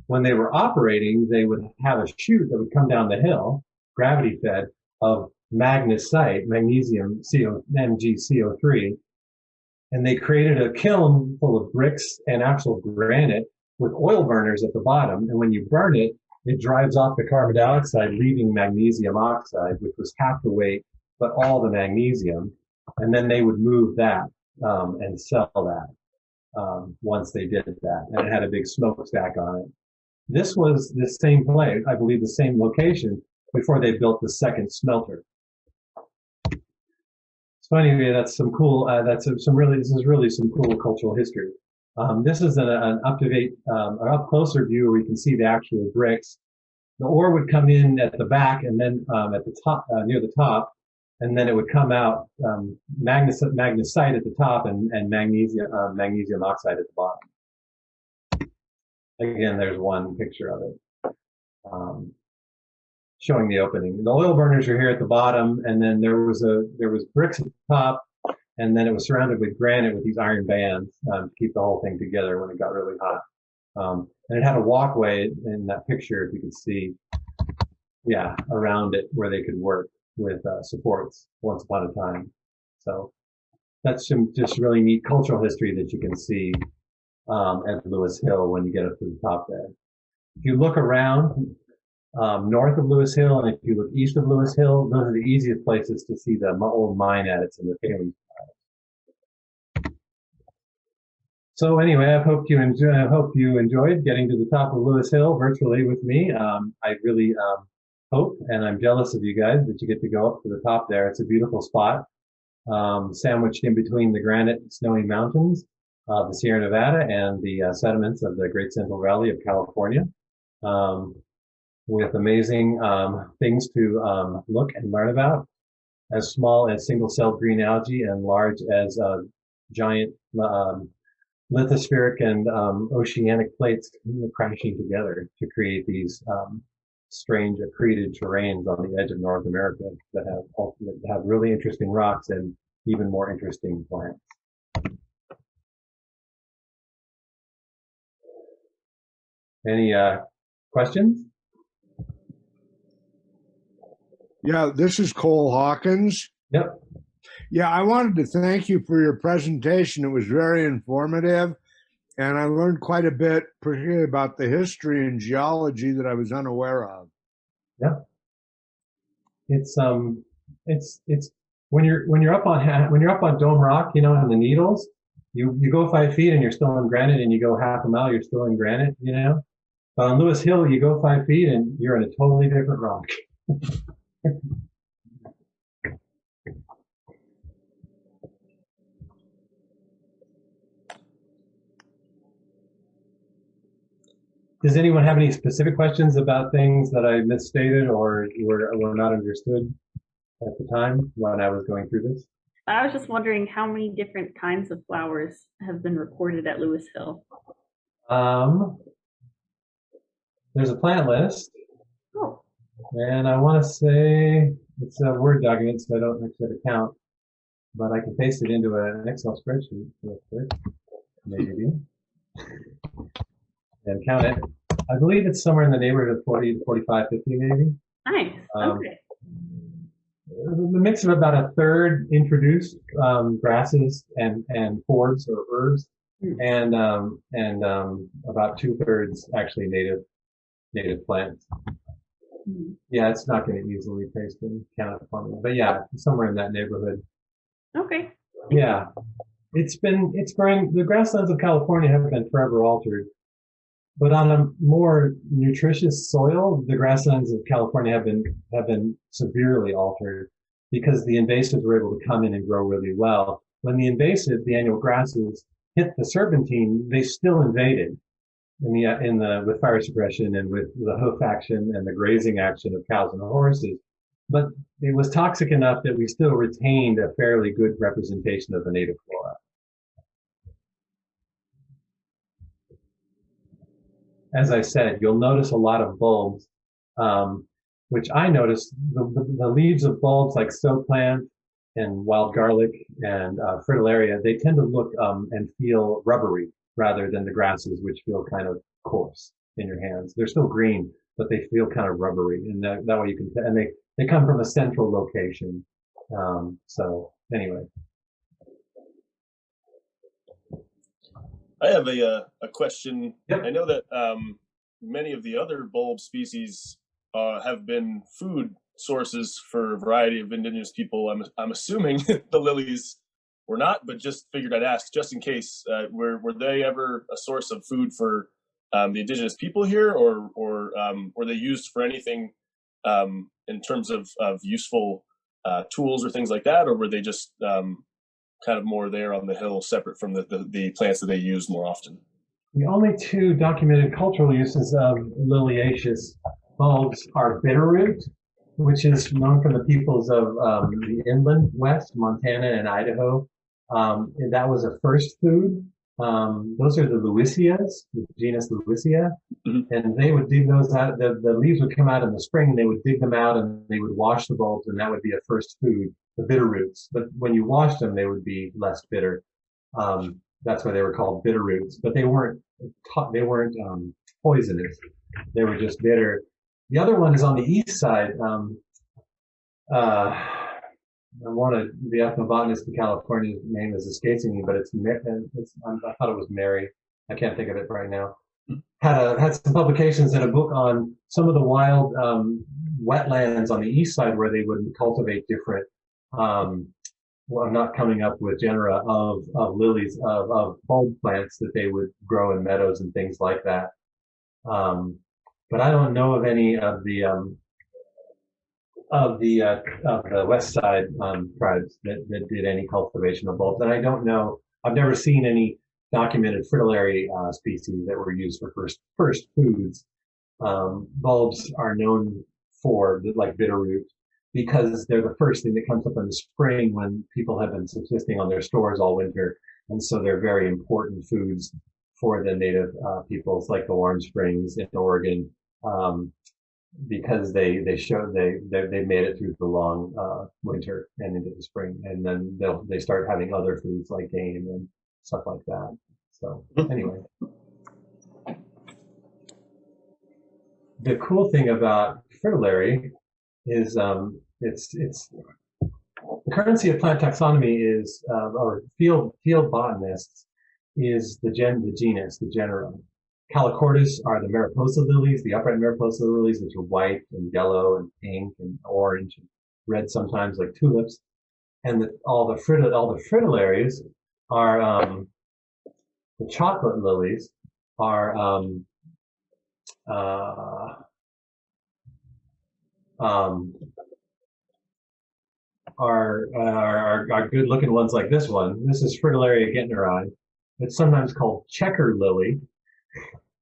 When they were operating, they would have a chute that would come down the hill, gravity fed, of magnesite, magnesium MgCO3, and they created a kiln full of bricks and actual granite with oil burners at the bottom. And when you burn it, it drives off the carbon dioxide, leaving magnesium oxide, which was half the weight, but all the magnesium. And then they would move that and sell that once they did that. And it had a big smokestack on it. This was the same place, I believe the same location, before they built the second smelter. So anyway, that's some cool, this is really some cool cultural history. This is an up closer view where you can see the actual bricks. The ore would come in at the back and then at the top, near the top, and then it would come out magnesite at the top and magnesium oxide at the bottom. Again, there's one picture of it showing the opening. The oil burners are here at the bottom, and then there was bricks at the top, and then it was surrounded with granite with these iron bands to keep the whole thing together when it got really hot. And it had a walkway in that picture, if you can see, yeah, around it where they could work with supports once upon a time. So that's some just really neat cultural history that you can see at Lewis Hill when you get up to the top there. If you look around north of Lewis Hill and if you look east of Lewis Hill, those are the easiest places to see the old mine adits and the tailings. So anyway, I hope you enjoyed getting to the top of Lewis Hill virtually with me. I really hope, and I'm jealous of you guys that you get to go up to the top there. It's a beautiful spot, sandwiched in between the granite snowy mountains of the Sierra Nevada and the sediments of the Great Central Valley of California, with amazing things to look and learn about, as small as single-celled green algae and large as giant lithospheric and oceanic plates crashing together to create these strange accreted terrains on the edge of North America that have really interesting rocks and even more interesting plants. Any questions? Yeah, this is Cole Hawkins. Yep. Yeah, I wanted to thank you for your presentation. It was very informative, and I learned quite a bit, particularly about the history and geology that I was unaware of. Yeah. It's when you're up on Dome Rock, you know, in the Needles, you go 5 feet and you're still in granite, and you go half a mile, you're still in granite, you know. But on Lewis Hill, you go 5 feet and you're in a totally different rock. Does anyone have any specific questions about things that I misstated or were not understood at the time when I was going through this? I was just wondering how many different kinds of flowers have been recorded at Lewis Hill. Um, there's a plant list, Oh, and I want to say it's a Word document, so I don't actually have a count, but I can paste it into an Excel spreadsheet real quick, maybe, and count it. I believe it's somewhere in the neighborhood of 40 to 45, 50 maybe. nice. Okay. The mix of about a third introduced grasses and forbs or herbs, and about 2/3 actually native plants. Yeah, it's not going to easily paste and count it for me, but yeah, somewhere in that neighborhood. Okay. Yeah, it's growing. The grasslands of California have been forever altered, but on a more nutritious soil, the grasslands of California have been severely altered because the invasives were able to come in and grow really well. When the annual grasses hit the serpentine, they still invaded with fire suppression and with the hoof action and the grazing action of cows and horses. But it was toxic enough that we still retained a fairly good representation of the native flora. As I said, you'll notice a lot of bulbs, which I noticed the leaves of bulbs like soap plant and wild garlic and fritillaria, they tend to look and feel rubbery rather than the grasses, which feel kind of coarse in your hands. They're still green, but they feel kind of rubbery, and that way you can, and they come from a central location. So anyway. I have a question. Yep. I know that many of the other bulb species have been food sources for a variety of indigenous people. I'm assuming the lilies were not, but just figured I'd ask just in case. Were they ever a source of food for the indigenous people here, or were they used for anything in terms of useful tools or things like that, or were they just kind of more there on the hill, separate from the plants that they use more often? The only two documented cultural uses of liliaceous bulbs are bitterroot, which is known from the peoples of the inland west, Montana and Idaho. That was a first food. Those are the Lewisias, the genus Lewisia, and they would dig those out. The leaves would come out in the spring, and they would dig them out, and they would wash the bulbs, and that would be a first food. The bitter roots, but when you washed them, they would be less bitter. That's why they were called bitter roots, but they weren't poisonous. They were just bitter. The other one is on the east side. The ethnobotanist in California's name is escaping me, but I thought it was Mary. I can't think of it right now. Had some publications and a book on some of the wild wetlands on the east side where they would cultivate different. Well, I'm not coming up with genera of lilies of bulb plants that they would grow in meadows and things like that. But I don't know of any of the west side tribes that did any cultivation of bulbs, and I don't know. I've never seen any documented fritillary species that were used for first foods. Bulbs are known for like bitterroot because they're the first thing that comes up in the spring when people have been subsisting on their stores all winter, and so they're very important foods for the native peoples like the Warm Springs in Oregon. Because they made it through the long winter and into the spring, and then they start having other foods like game and stuff like that. So anyway, the cool thing about fritillary is it's the currency of plant taxonomy is or field botanists is the genus, the genera. Calochortus are the Mariposa lilies, the upright Mariposa lilies, which are white and yellow and pink and orange and red sometimes, like tulips. And all the fritillaries are the chocolate lilies are good looking ones like this one. This is Fritillaria getneri. It's sometimes called checker lily.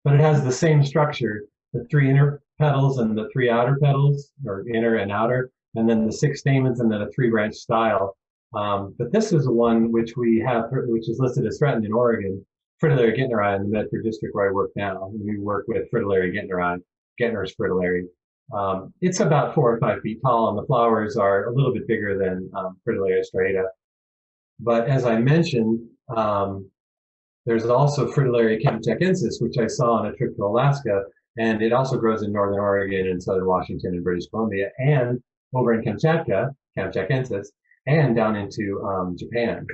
but it has the same structure, the 3 inner petals and the 3 outer petals, or inner and outer, and then the 6 stamens and then a 3-branch style. But this is the one which we have, which is listed as threatened in Oregon, Fritillary Gintneri in the Medford district where I work now. We work with Fritillary Gintneri, Gintner's fritillary. It's about 4 or 5 feet tall, and the flowers are a little bit bigger than Fritillary striata. But as I mentioned, there's also Fritillary kamchakensis, which I saw on a trip to Alaska, and it also grows in northern Oregon and southern Washington and British Columbia, and over in Kamchatka, kamchakensis, and down into Japan.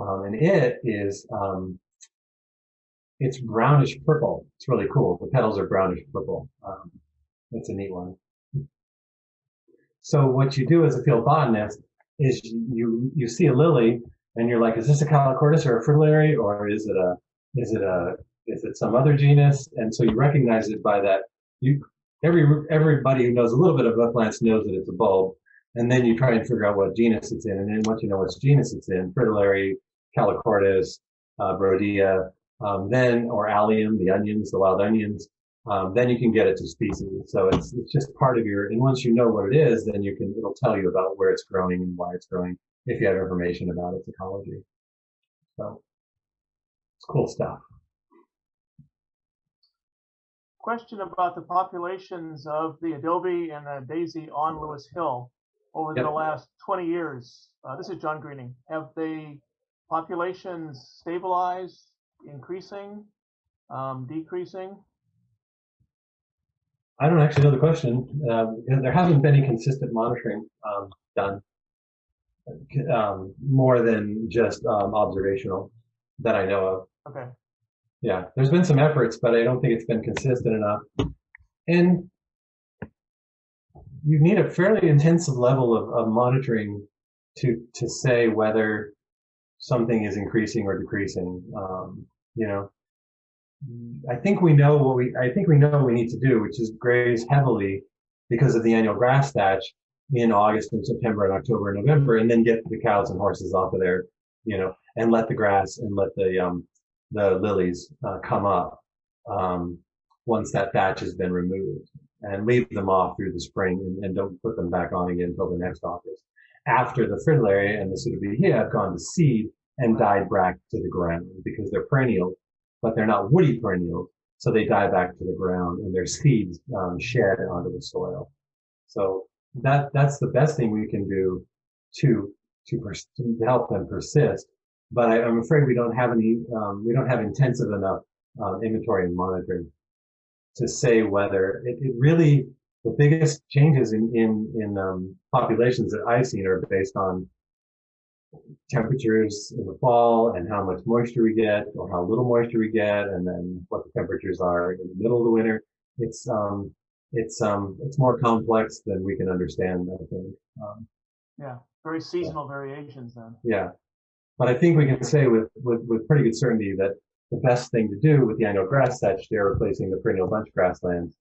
And it is, it's brownish purple. It's really cool. The petals are brownish purple. It's a neat one. So what you do as a field botanist is you see a lily and you're like, is this a calochortus or a fritillary, or is it some other genus? And so you recognize it by that. Everybody who knows a little bit about plants knows that it's a bulb, and then you try and figure out what genus it's in. And then once you know which genus it's in, fritillary, calochortus, Brodia, then, or allium, the onions, the wild onions, then you can get it to species. So it's just part of your, and once you know what it is, then it'll tell you about where it's growing and why it's growing, if you have information about its ecology. So it's cool stuff. Question about the populations of the adobe and the daisy on Lewis Hill over the last 20 years. This is John Greening. Have the populations stabilized, increasing, decreasing? I don't actually know the question. There hasn't been any consistent monitoring done, more than just observational that I know of. Okay. Yeah, there's been some efforts, but I don't think it's been consistent enough. And you need a fairly intensive level of monitoring to say whether something is increasing or decreasing. You know, I think we know what we need to do, which is graze heavily because of the annual grass thatch in August and September and October and November, and then get the cows and horses off of there, you know, and let the grass and let the lilies come up once that thatch has been removed, and leave them off through the spring and don't put them back on again until the next August. After the fritillary and the pseudobehia have gone to seed and died back to the ground, because they're perennial, but they're not woody perennials, so they die back to the ground and their seeds shed onto the soil. So that's the best thing we can do to help them persist. But I'm afraid we don't have intensive enough inventory and monitoring to say whether it really, the biggest changes in populations that I've seen are based on temperatures in the fall and how much moisture we get or how little moisture we get, and then what the temperatures are in the middle of the winter. It's more complex than we can understand, I think. Yeah, very seasonal variations then. Yeah. But I think we can say with pretty good certainty that the best thing to do with the annual grass thatch there replacing the perennial bunch grasslands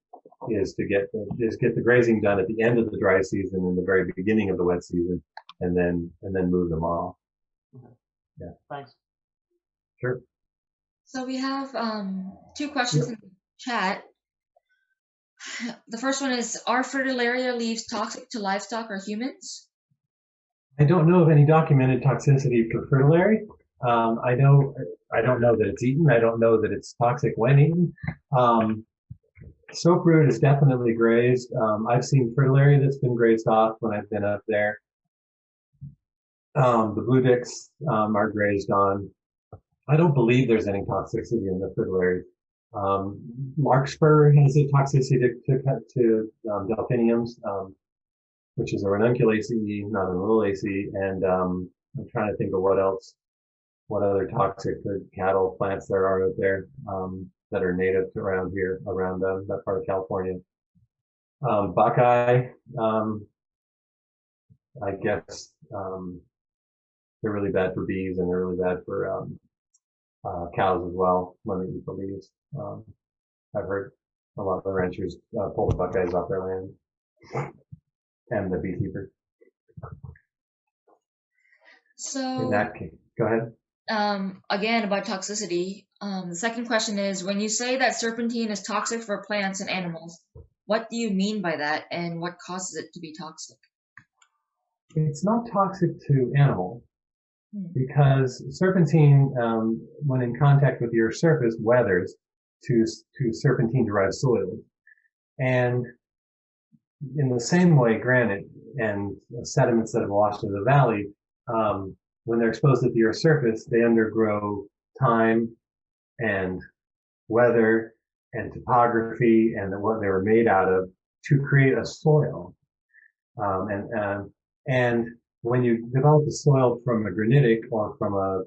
is to get the grazing done at the end of the dry season and the very beginning of the wet season, and then move them off. Okay. Yeah. Thanks. Sure. So we have 2 questions in the chat. The first one is, are fritillaria leaves toxic to livestock or humans? I don't know of any documented toxicity for fritillary. I don't know that it's eaten. I don't know that it's toxic when eaten. Soaproot is definitely grazed. I've seen fritillary that's been grazed off when I've been up there. The blue dicks are grazed on. I don't believe there's any toxicity in the fritillary. Larkspur has a toxicity to delphiniums, which is a ranunculaceae, not a liliaceae, and I'm trying to think of what other toxic cattle plants there are out there that are native to around here, around that part of California. Buckeye, I guess they're really bad for bees, and they're really bad for cows as well when they eat the leaves. I've heard a lot of the ranchers pull the buckeyes off their land, and the beekeepers. So in that case, go ahead. again, about toxicity. The second question is, when you say that serpentine is toxic for plants and animals, what do you mean by that, and what causes it to be toxic? It's not toxic to animals because serpentine, when in contact with your surface, weathers to serpentine-derived soils. And in the same way, granite and sediments that have washed into the valley, when they're exposed at the Earth's surface, they undergo time and weather and topography and what they were made out of to create a soil. And when you develop a soil from a granitic or from a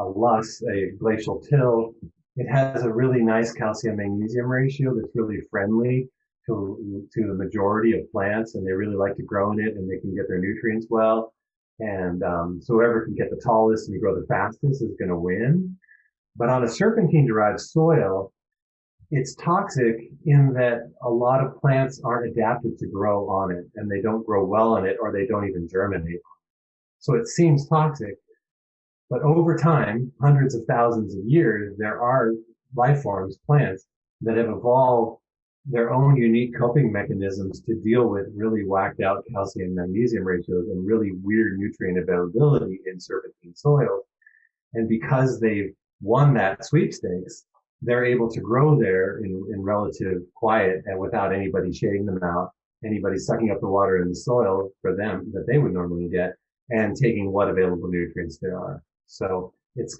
loess, a glacial till, it has a really nice calcium-magnesium ratio that's really friendly to the majority of plants, and they really like to grow in it, and they can get their nutrients well. And so whoever can get the tallest and grow the fastest is going to win. But on a serpentine-derived soil, it's toxic in that a lot of plants aren't adapted to grow on it, and they don't grow well on it, or they don't even germinate. So it seems toxic. But over time, hundreds of thousands of years, there are life forms, plants, that have evolved their own unique coping mechanisms to deal with really whacked out calcium magnesium ratios and really weird nutrient availability in serpentine soils. And because they've won that sweepstakes, they're able to grow there in relative quiet and without anybody shading them out, anybody sucking up the water in the soil for them that they would normally get, and taking what available nutrients there are. So it's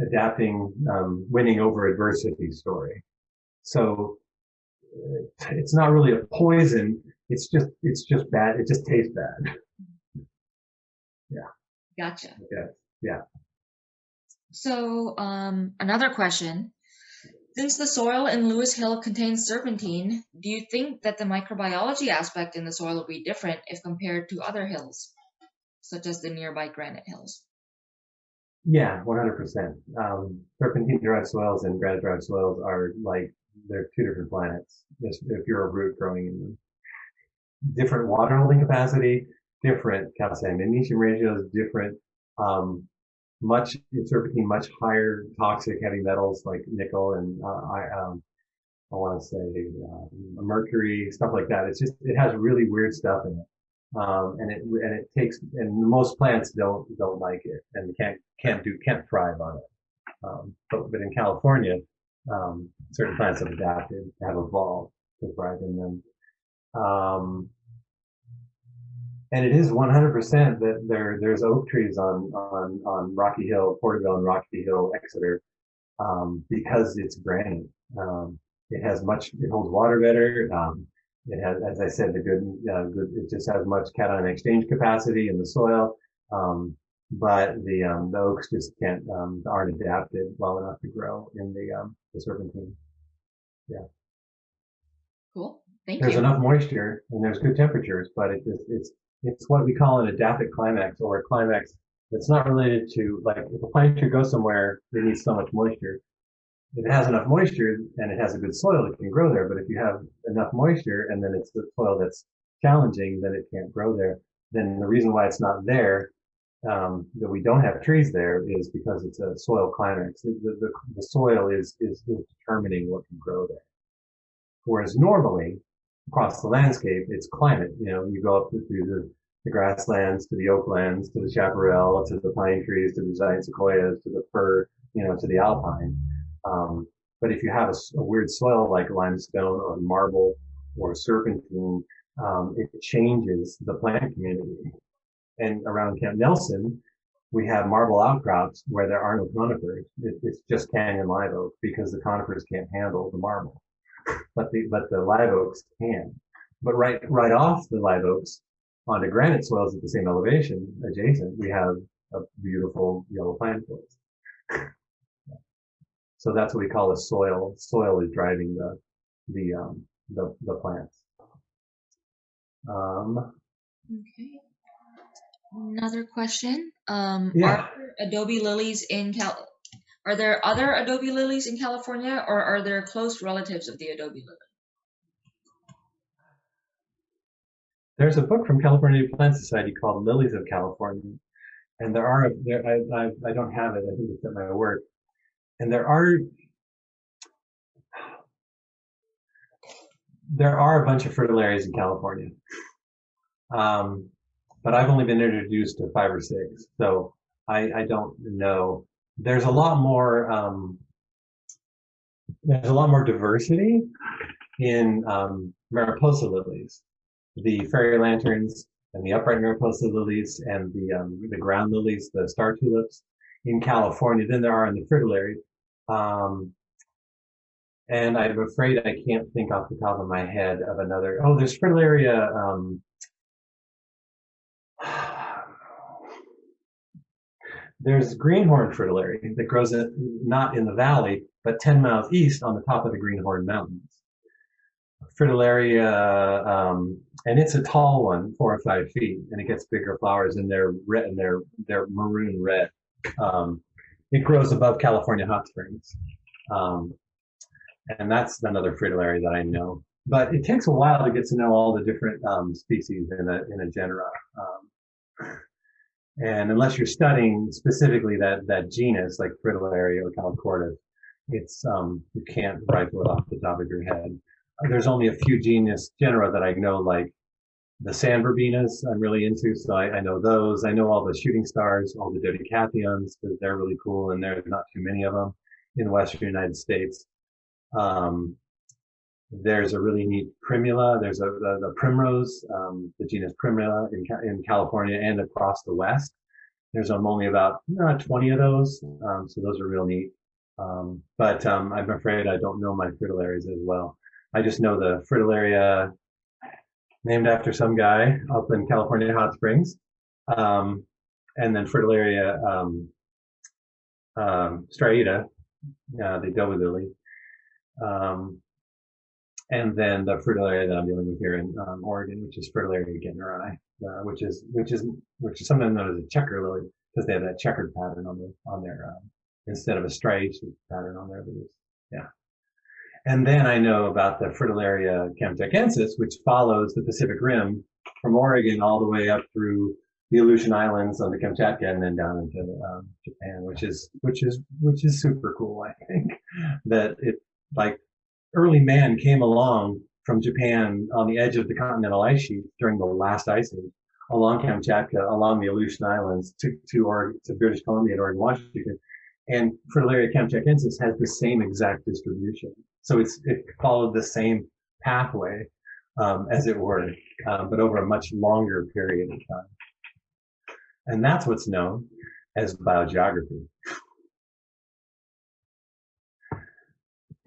adapting, winning over adversity story. So it's not really a poison. It's just bad. It just tastes bad. Yeah. Gotcha. Yeah. So another question. Since the soil in Lewis Hill contains serpentine, do you think that the microbiology aspect in the soil will be different if compared to other hills, such as the nearby granite hills? Yeah, 100%. Serpentine-derived soils and granite-derived soils are like, they're two different planets. If you're a root growing in them. Different water holding capacity, different calcium magnesium ratios, different, serpentine, much higher toxic heavy metals like nickel and, I want to say, mercury, stuff like that. It has really weird stuff in it. And most plants don't like it and can't thrive on it. But in California, certain plants have adapted, have evolved to thrive in them. And it is 100% that there's oak trees on Rocky Hill, Porterville, and Rocky Hill, Exeter, because it's granite. It holds water better. It has, as I said, it just has much cation exchange capacity in the soil. But the oaks just aren't adapted well enough to grow in the serpentine. Yeah. Cool. Thank There's you. enough moisture and there's good temperatures, but it's what we call an adaptive climax, or a climax that's not related to, like, if a plant should go somewhere, it needs so much moisture. If it has enough moisture and it has a good soil, it can grow there. But if you have enough moisture and then it's the soil that's challenging, then it can't grow there. Then the reason why it's not there, that we don't have trees there, is because it's a soil climax. The soil is determining what can grow there. Whereas normally, across the landscape, it's climate. You go up through the grasslands, to the oaklands, to the chaparral, to the pine trees, to the giant sequoias, to the fir, to the alpine. But if you have a weird soil like limestone or marble or serpentine, it changes the plant community. And around Camp Nelson, we have marble outcrops where there are no conifers. It's just canyon live oak, because the conifers can't handle the marble. But the live oaks can. But right off the live oaks onto granite soils at the same elevation adjacent, we have a beautiful yellow pine forest. So that's what we call a soil. Soil is driving the plants. Okay. Another question. Yeah. Are there other Adobe lilies in California, or are there close relatives of the Adobe lily? there's a book from California Plant Society called Lilies of California, and I don't have it. I think it's at my work, and there are a bunch of fritillaries in California, but I've only been introduced to 5 or 6, so I don't know. There's a lot more diversity in Mariposa lilies, the fairy lanterns, and the upright Mariposa lilies, and the ground lilies, the star tulips in California than there are in the fritillary. And I'm afraid I can't think off the top of my head of another. Oh, there's fritillaria. There's greenhorn fritillary that grows not in the valley, but 10 miles east on the top of the Greenhorn Mountains. Fritillaria, and it's a tall one, 4 or 5 feet, and it gets bigger flowers, and they're red, and they're maroon red. It grows above California hot springs, and that's another fritillary that I know. But it takes a while to get to know all the different species in a genera. And unless you're studying specifically that genus, like Fritillaria or Calicortis, it's you can't rifle it off the top of your head. There's only a few genera that I know, like the sand verbenas I'm really into, so I know those. I know all the shooting stars, all the dodecathions, because they're really cool, and there's not too many of them in the western United States. There's a really neat primula. There's the primrose, the genus Primula in California and across the West. There's only about 20 of those, so those are real neat. But I'm afraid I don't know my fritillaries as well. I just know the Fritillaria named after some guy up in California hot springs, and then Fritillaria striata, the Adobe Lily. And then the fritillaria that I'm dealing with here in Oregon, which is Fritillaria generi, which is sometimes known as a checker lily, because they have that checkered pattern on their instead of a striped pattern on their leaves. Yeah. And then I know about the Fritillaria kamchakensis, which follows the Pacific Rim from Oregon all the way up through the Aleutian Islands on the Kamchatka and then down into Japan, which is super cool. I think that it, like, early man came along from Japan on the edge of the continental ice sheet during the last ice age, along Kamchatka, along the Aleutian Islands to British Columbia and Oregon, Washington. And Fritillaria kamchakensis has the same exact distribution. So it followed the same pathway, as it were, but over a much longer period of time. And that's what's known as biogeography.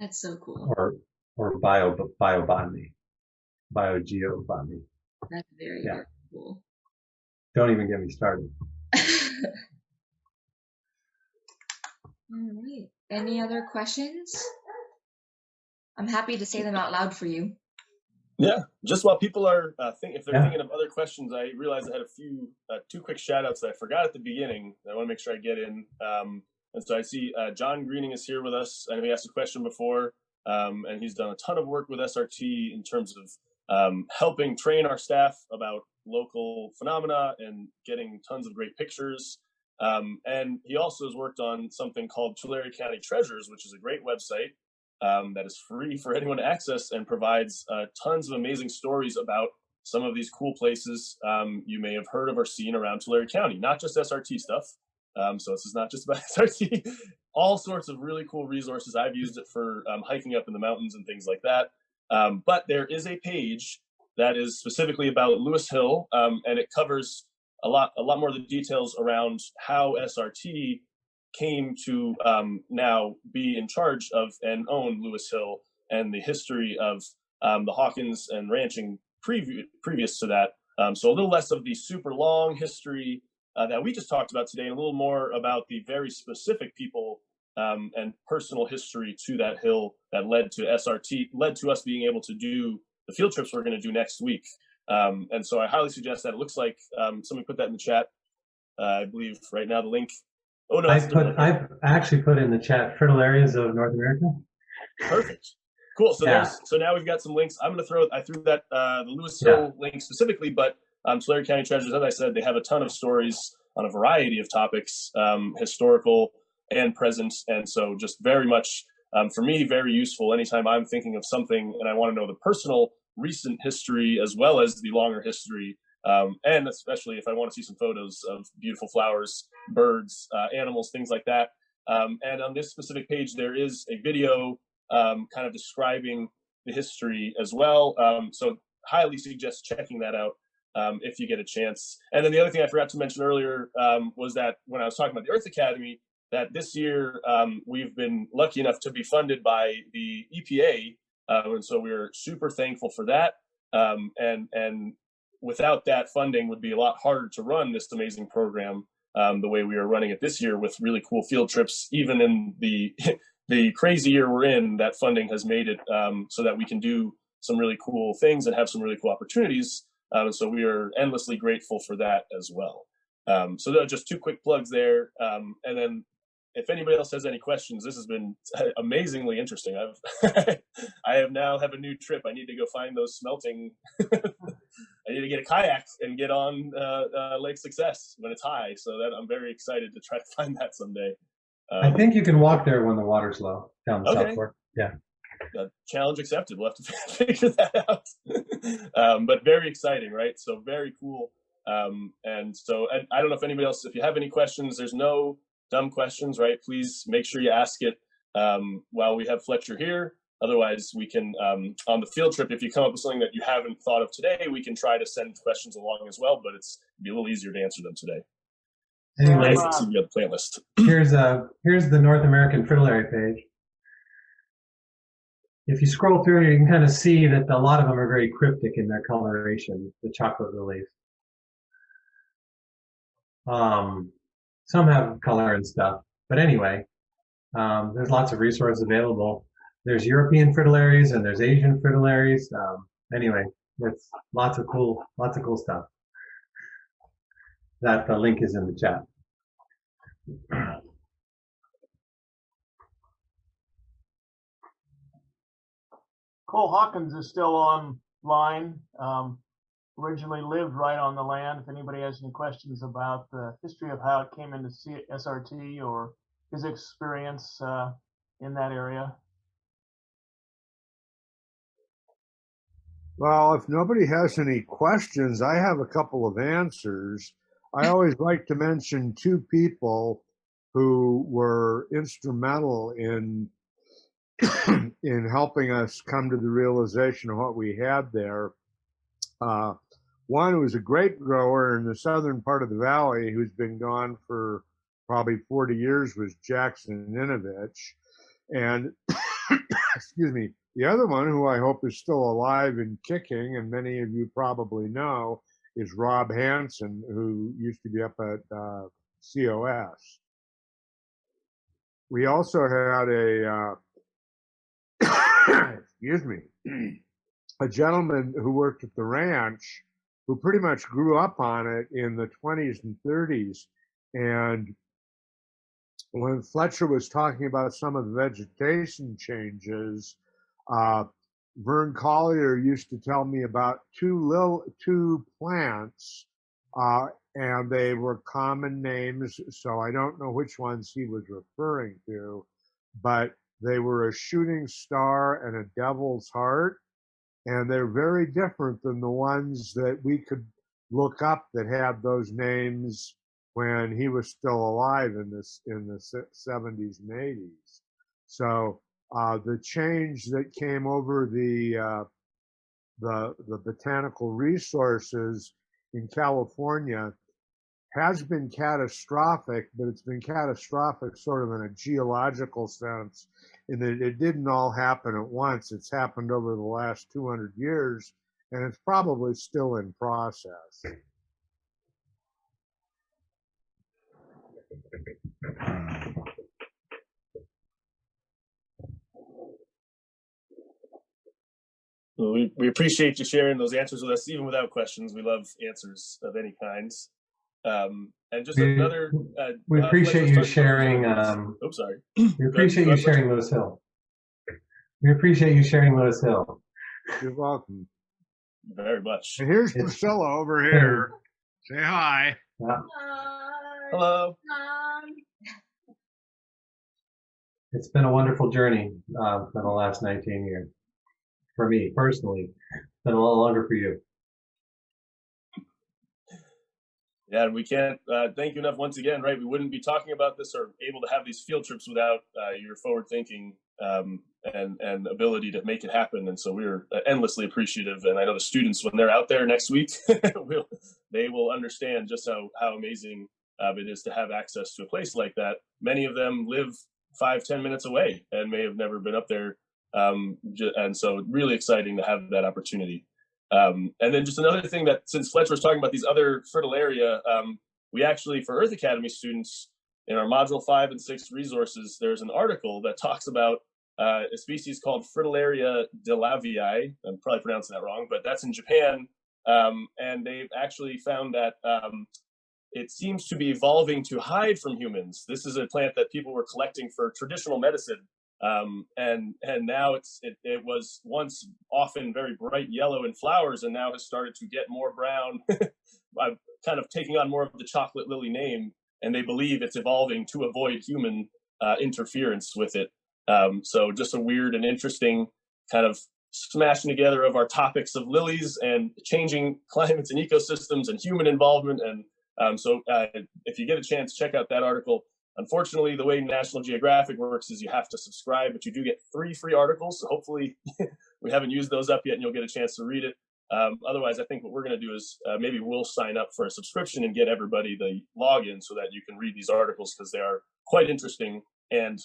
That's so cool. Or biobotany, biogeobotany. That's very, very cool. Don't even get me started. All right. Any other questions? I'm happy to say them out loud for you. Yeah, just while people are if they're thinking of other questions, I realized I had a few 2 quick shout outs that I forgot at the beginning that I want to make sure I get in. And so I see John Greening is here with us. I know he asked a question before, and he's done a ton of work with SRT in terms of helping train our staff about local phenomena and getting tons of great pictures. And he also has worked on something called Tulare County Treasures, which is a great website that is free for anyone to access and provides tons of amazing stories about some of these cool places you may have heard of or seen around Tulare County, not just SRT stuff. So this is not just about SRT, all sorts of really cool resources. I've used it for hiking up in the mountains and things like that. But there is a page that is specifically about Lewis Hill, and it covers a lot more of the details around how SRT came to now be in charge of and own Lewis Hill, and the history of the Hawkins and ranching previous to that. So a little less of the super long history that we just talked about today, and a little more about the very specific people and personal history to that hill that led to SRT, led to us being able to do the field trips we're going to do next week. And so I highly suggest that. It looks like somebody put that in the chat. I believe right now the link. Oh no, I've actually put in the chat Fritillarias of North America. Perfect. Cool. So Yeah. so now we've got some links. I threw that the Lewis Hill link specifically, but Tulare County Treasures, as I said, they have a ton of stories on a variety of topics, historical and present, and so just very much for me very useful anytime I'm thinking of something and I want to know the personal recent history as well as the longer history, and especially if I want to see some photos of beautiful flowers, birds, animals, things like that. And on this specific page, there is a video kind of describing the history as well. So highly suggest checking that out if you get a chance. And then the other thing I forgot to mention earlier was that when I was talking about the Earth Academy, that this year we've been lucky enough to be funded by the EPA. And so we're super thankful for that. And without that funding would be a lot harder to run this amazing program the way we are running it this year with really cool field trips. Even in the the crazy year we're in, that funding has made it so that we can do some really cool things and have some really cool opportunities. So we are endlessly grateful for that as well. So there are just two quick plugs there. And then if anybody else has any questions, this has been amazingly interesting. I have now have a new trip. I need to go find those smelting. I need to get a kayak and get on Lake Success when it's high. So that I'm very excited to try to find that someday. I think you can walk there when the water's low down the South Fork. Yeah. Challenge accepted. We'll have to figure that out. But very exciting, right? So very cool. And I don't know if anybody else, if you have any questions, there's no dumb questions, right? Please make sure you ask it while we have Fletcher here. Otherwise, we can, on the field trip, if you come up with something that you haven't thought of today, we can try to send questions along as well, but it'd be a little easier to answer them today. Anyway, see the plant list. Here's the North American fritillary page. If you scroll through, you can kind of see that a lot of them are very cryptic in their coloration, the chocolate lilies. Some have color and stuff, but anyway, there's lots of resources available. There's European fritillaries and there's Asian fritillaries. Anyway, it's lots of cool stuff. That the link is in the chat. Cole Hawkins is still online. Originally lived right on the land. If anybody has any questions about the history of how it came into SRT or his experience in that area. Well, if nobody has any questions, I have a couple of answers. I always like to mention two people who were instrumental in in helping us come to the realization of what we had there. One who was a grape grower in the southern part of the valley who's been gone for probably 40 years was Jackson Ninovich. And excuse me, the other one who I hope is still alive and kicking, and many of you probably know, is Rob Hansen, who used to be up at COS. We also had excuse me, a gentleman who worked at the ranch who pretty much grew up on it in the 20s and 30s. And when Fletcher was talking about some of the vegetation changes, Vern Collier used to tell me about two plants, and they were common names, so I don't know which ones he was referring to, but they were a shooting star and a devil's heart, and they're very different than the ones that we could look up that had those names when he was still alive in the 70s and 80s. So the change that came over the botanical resources in California has been catastrophic, but it's been catastrophic sort of in a geological sense, in that it didn't all happen at once. It's happened over the last 200 years, and it's probably still in process. Well, we appreciate you sharing those answers with us, even without questions. We love answers of any kinds. And just another. We appreciate you sharing. Oops, sorry. We appreciate you sharing Lewis Hill. We appreciate you sharing Lewis Hill. You're welcome. Very much. And here's Priscilla over here. Say hi. Yeah. Hello. It's been a wonderful journey for the last 19 years. For me, personally. It's been a lot longer for you. Yeah, we can't thank you enough once again, right? We wouldn't be talking about this or able to have these field trips without your forward thinking and ability to make it happen. And so we're endlessly appreciative. And I know the students, when they're out there next week, they will understand just how amazing it is to have access to a place like that. Many of them live 5-10 minutes away and may have never been up there. And so really exciting to have that opportunity. And then just another thing that, since Fletcher was talking about these other fertile area, we actually, for Earth Academy students, in our Module 5 and 6 resources, there's an article that talks about a species called Fritillaria delavii. I'm probably pronouncing that wrong, but that's in Japan. And they've actually found that it seems to be evolving to hide from humans. This is a plant that people were collecting for traditional medicine. And now it was once often very bright yellow in flowers and now has started to get more brown, kind of taking on more of the chocolate lily name. And they believe it's evolving to avoid human interference with it. So just a weird and interesting kind of smashing together of our topics of lilies and changing climates and ecosystems and human involvement. And so if you get a chance, check out that article. Unfortunately, the way National Geographic works is you have to subscribe, but you do get 3 free articles. So hopefully we haven't used those up yet and you'll get a chance to read it. Otherwise, I think what we're going to do is maybe we'll sign up for a subscription and get everybody the login so that you can read these articles because they are quite interesting and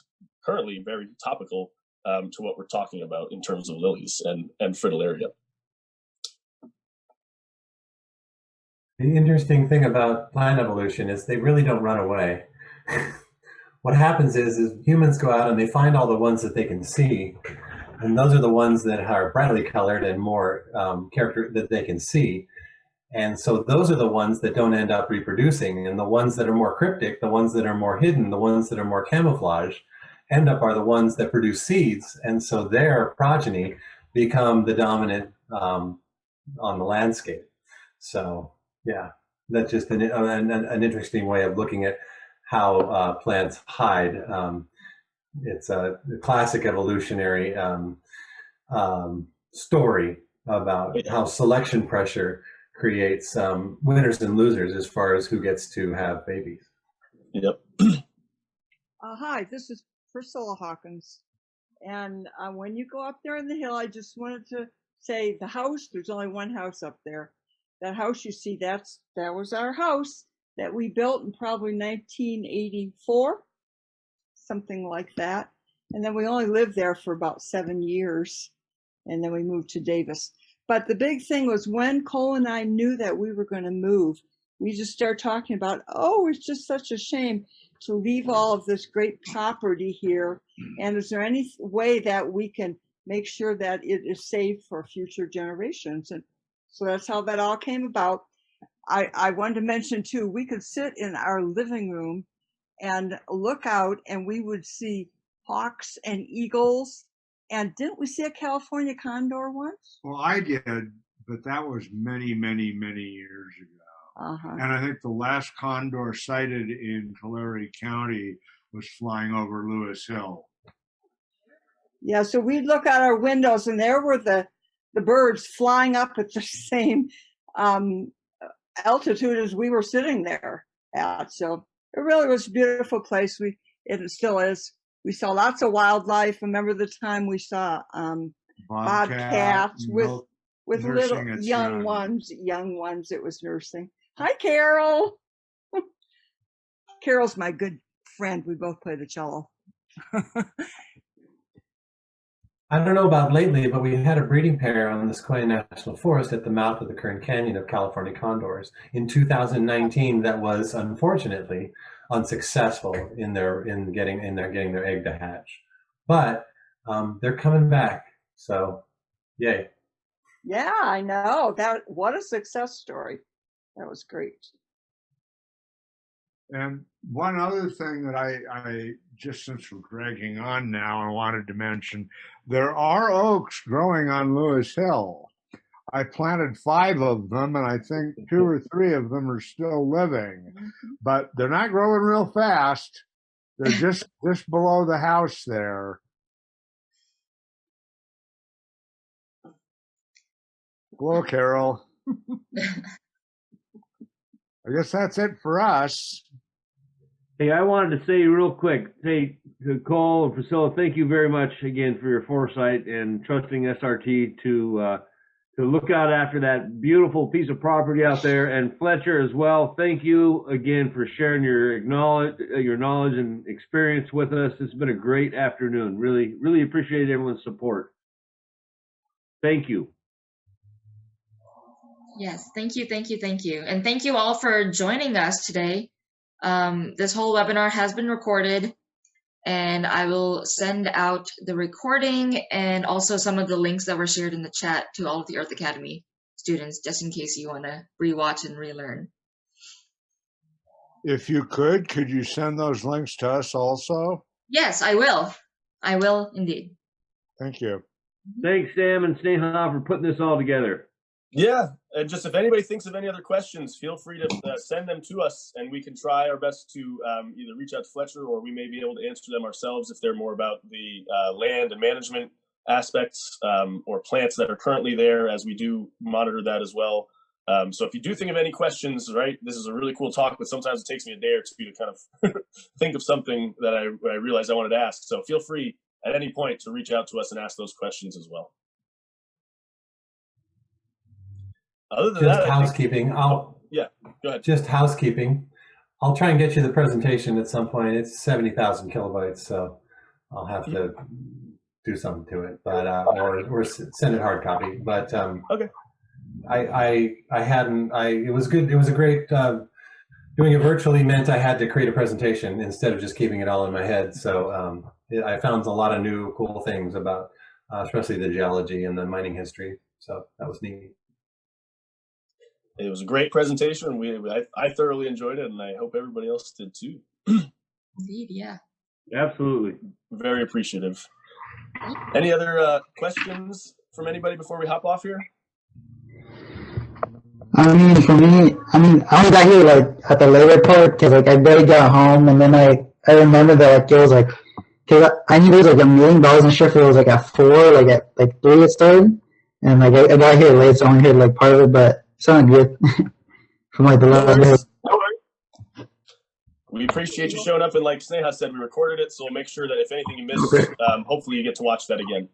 currently very topical to what we're talking about in terms of lilies and fritillaria. The interesting thing about plant evolution is they really don't run away. What happens is humans go out and they find all the ones that they can see, and those are the ones that are brightly colored and more character that they can see. And so those are the ones that don't end up reproducing, and the ones that are more cryptic, the ones that are more hidden, the ones that are more camouflaged, are the ones that produce seeds, and so their progeny become the dominant on the landscape. So yeah, that's just an interesting way of looking at how plants hide. It's a classic evolutionary story about how selection pressure creates winners and losers as far as who gets to have babies. Yep. Hi, this is Priscilla Hawkins. And when you go up there in the hill, I just wanted to say the house, there's only one house up there. That house you see, that was our house that we built in probably 1984, something like that. And then we only lived there for about 7 years. And then we moved to Davis. But the big thing was when Cole and I knew that we were going to move, we just started talking about, oh, it's just such a shame to leave all of this great property here. And is there any way that we can make sure that it is safe for future generations? And so that's how that all came about. I wanted to mention too, we could sit in our living room and look out and we would see hawks and eagles. And didn't we see a California condor once? Well, I did, but that was many, many, many years ago. And I think the last condor sighted in Tulare County was flying over Lewis Hill. Yeah, so we'd look out our windows and there were the birds flying up at the same altitude as we were sitting there at. So it really was a beautiful place. It still is. We saw lots of wildlife. Remember the time we saw bobcats with little young ones. It was nursing. Hi, Carol. Carol's my good friend. We both play the cello. I don't know about lately, but we had a breeding pair on the Sequoia National Forest at the mouth of the Kern Canyon of California condors in 2019. That was unfortunately unsuccessful in getting their egg to hatch, but they're coming back. So, yay! Yeah, I know that. What a success story! That was great. And one other thing that I just since we're dragging on now, I wanted to mention, there are oaks growing on Lewis Hill. I planted 5 of them, and I think 2 or 3 of them are still living, but they're not growing real fast. They're just below the house there. Hello, Carol. I guess that's it for us. Hey, I wanted to say real quick, hey, to Cole and Priscilla, thank you very much again for your foresight and trusting SRT to look out after that beautiful piece of property out there. And Fletcher as well, thank you again for sharing your knowledge and experience with us. It's been a great afternoon. Really, really appreciate everyone's support. Thank you. Yes, thank you, thank you, thank you. And thank you all for joining us today. This whole webinar has been recorded, and I will send out the recording and also some of the links that were shared in the chat to all of the Earth Academy students, just in case you want to rewatch and relearn. If you could you send those links to us also? Yes, I will. I will indeed. Thank you. Thanks, Sam and Sneha, for putting this all together. Yeah, and just if anybody thinks of any other questions, feel free to send them to us, and we can try our best to either reach out to Fletcher, or we may be able to answer them ourselves if they're more about the land and management aspects or plants that are currently there, as we do monitor that as well. So if you do think of any questions, right, this is a really cool talk, but sometimes it takes me a day or two to kind of think of something that I realized I wanted to ask. So feel free at any point to reach out to us and ask those questions as well. Other than just that, housekeeping. Go ahead. Just housekeeping. I'll try and get you the presentation at some point. It's 70,000 kilobytes, so I'll have to do something to it, but or send it hard copy. But okay. It was good. It was a great. Doing it virtually meant I had to create a presentation instead of just keeping it all in my head. So I found a lot of new cool things about, especially the geology and the mining history. So that was neat. It was a great presentation. I thoroughly enjoyed it, and I hope everybody else did too. Indeed, yeah. Absolutely. Very appreciative. Any other questions from anybody before we hop off here? I mean, for me, I only got here like at the later part because like I barely got home, and then I remember that like it was like, cause I knew there was like $1 million. I wasn't sure if it was like at 4, like at like 3 it started, and like I got here late, so I only heard like part of it, but it sounded good from like the last day. We appreciate you showing up, and like Sneha said, we recorded it, so we'll make sure that if anything you missed, hopefully you get to watch that again.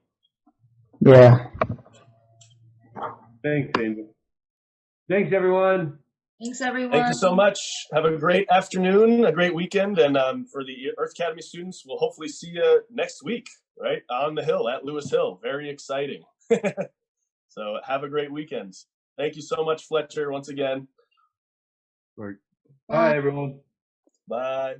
Yeah. Thanks, Angel. Thanks, everyone. Thanks, everyone. Thank you so much. Have a great afternoon, a great weekend, and for the Earth Academy students, we'll hopefully see you next week, right, on the hill at Lewis Hill. Very exciting. So have a great weekend. Thank you so much, Fletcher, once again. Right. Bye, everyone. Bye.